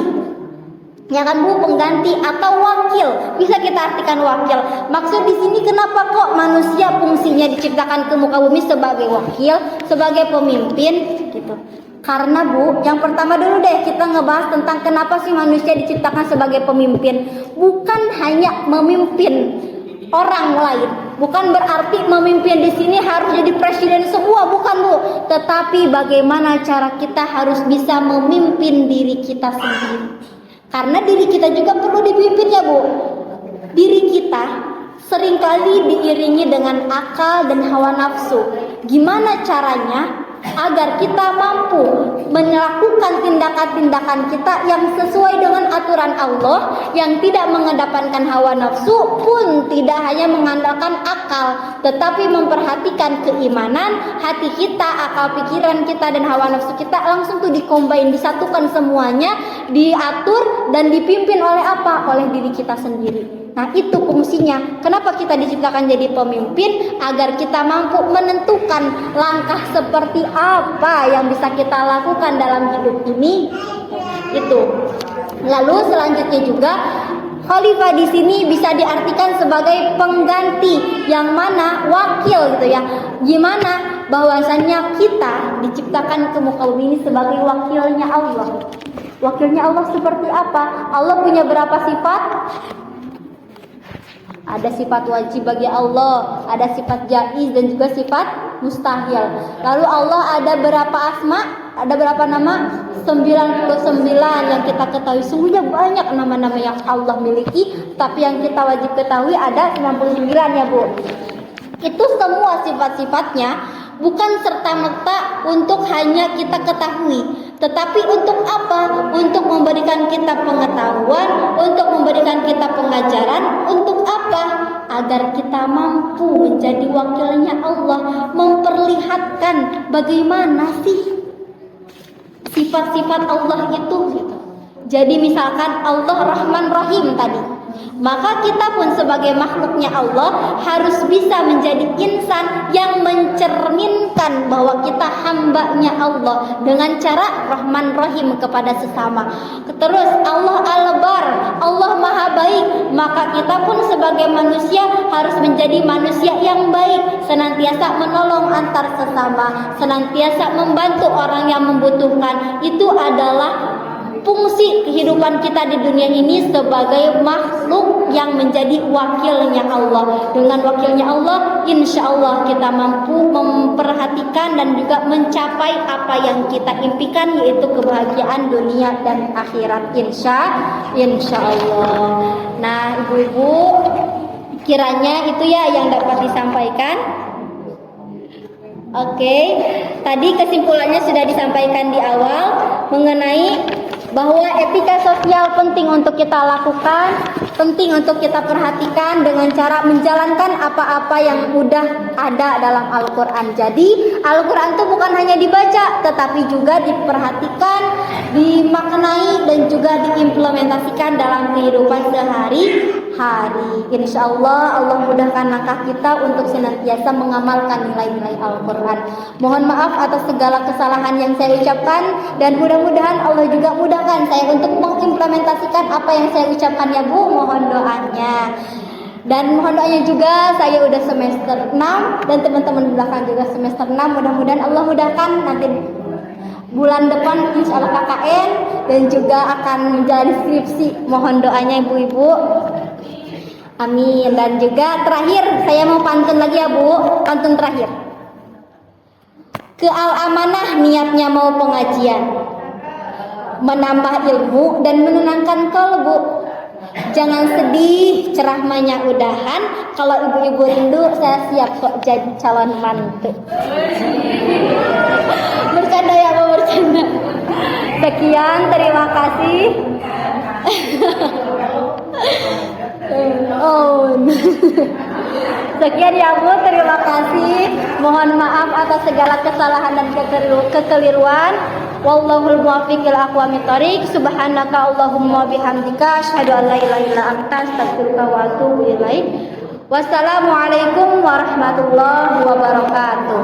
Ya kan Bu, pengganti atau wakil. Bisa kita artikan wakil. Maksud di sini kenapa kok manusia fungsinya diciptakan ke muka bumi sebagai wakil, sebagai pemimpin gitu. Karena Bu, yang pertama dulu deh kita ngebahas tentang kenapa sih manusia diciptakan sebagai pemimpin. Bukan hanya memimpin orang lain, bukan berarti memimpin di sini harus jadi presiden semua, bukan Bu. Tetapi bagaimana cara kita harus bisa memimpin diri kita sendiri. Karena diri kita juga perlu dipimpin ya Bu. Diri kita seringkali diiringi dengan akal dan hawa nafsu. Gimana caranya agar kita mampu melakukan tindakan-tindakan kita yang sesuai dengan aturan Allah, yang tidak mengedepankan hawa nafsu, pun tidak hanya mengandalkan akal, tetapi memperhatikan keimanan hati kita, akal pikiran kita dan hawa nafsu kita langsung tuh dikombain, disatukan semuanya, diatur dan dipimpin oleh apa? Oleh diri kita sendiri. Nah itu fungsinya. Kenapa kita diciptakan jadi pemimpin? Agar kita mampu menentukan langkah seperti apa yang bisa kita lakukan dalam hidup ini. Itu. Lalu selanjutnya juga khalifah di sini bisa diartikan sebagai pengganti, yang mana wakil gitu ya. Gimana bahwasannya kita diciptakan ke muka bumi ini sebagai wakilnya Allah. Wakilnya Allah seperti apa? Allah punya berapa sifat? Ada sifat wajib bagi Allah, ada sifat jaiz dan juga sifat mustahil. Lalu Allah ada berapa asma? Ada berapa nama? 99 yang kita ketahui. Sungguhnya banyak nama-nama yang Allah miliki, tapi yang kita wajib ketahui ada 99 ya Bu. Itu semua sifat-sifatnya bukan serta-merta untuk hanya kita ketahui, tetapi untuk apa? Untuk memberikan kita pengetahuan, untuk memberikan kita pengajaran, untuk apa? Agar kita mampu menjadi wakilnya Allah, memperlihatkan bagaimana sih sifat-sifat Allah itu gitu. Jadi misalkan Allah Rahman Rahim tadi, maka kita pun sebagai makhluknya Allah harus bisa menjadi insan yang mencerminkan bahwa kita hambanya Allah dengan cara Rahman Rahim kepada sesama. Terus Allah Al-Bar, Allah Maha Baik, maka kita pun sebagai manusia harus menjadi manusia yang baik, senantiasa menolong antar sesama, senantiasa membantu orang yang membutuhkan. Itu adalah fungsi kehidupan kita di dunia ini sebagai makhluk yang menjadi wakilnya Allah. Dengan wakilnya Allah, insya Allah kita mampu memperhatikan dan juga mencapai apa yang kita impikan, yaitu kebahagiaan dunia dan akhirat, insya Allah. Nah ibu-ibu, kiranya itu ya yang dapat disampaikan. Oke, tadi kesimpulannya sudah disampaikan di awal mengenai bahwa etika sosial penting untuk kita lakukan, penting untuk kita perhatikan dengan cara menjalankan apa-apa yang udah ada dalam Al-Quran. Jadi Al-Quran itu bukan hanya dibaca, tetapi juga diperhatikan, dimaknai dan juga diimplementasikan dalam kehidupan sehari-hari. Insya Allah Allah mudahkan langkah kita untuk senantiasa mengamalkan nilai-nilai Al-Quran. Mohon maaf atas segala kesalahan yang saya ucapkan, dan mudah-mudahan Allah juga mudahkan saya untuk mengimplementasikan apa yang saya ucapkan ya Bu. Mohon doanya. Dan mohon doanya juga, saya udah semester 6 dan teman-teman di belakang juga semester 6. Mudah-mudahan Allah mudahkan nanti bulan depan insya Allah KKN dan juga akan menjalani skripsi. Mohon doanya ibu-ibu. Amin. Dan juga terakhir saya mau pantun lagi ya Bu. Pantun terakhir. Ke Al-Amanah niatnya mau pengajian, menambah ilmu dan menenangkan kalbu. Jangan sedih, ceramahnya udahan. Kalau ibu-ibu rindu, saya siap kok jadi calon mantu. Bercanda ya Bu, bercanda. Sekian, terima kasih. Sekian ya Bu, terima kasih. Mohon maaf atas segala kesalahan dan kekeliruan. Wallahul muwaffiq ila aqwamit thoriq. Subhanaka Allahumma bihamdika asyhadu an la ilaha illa anta astaghfiruka wa atubu ilaik. Wassalamualaikum warahmatullahi wabarakatuh.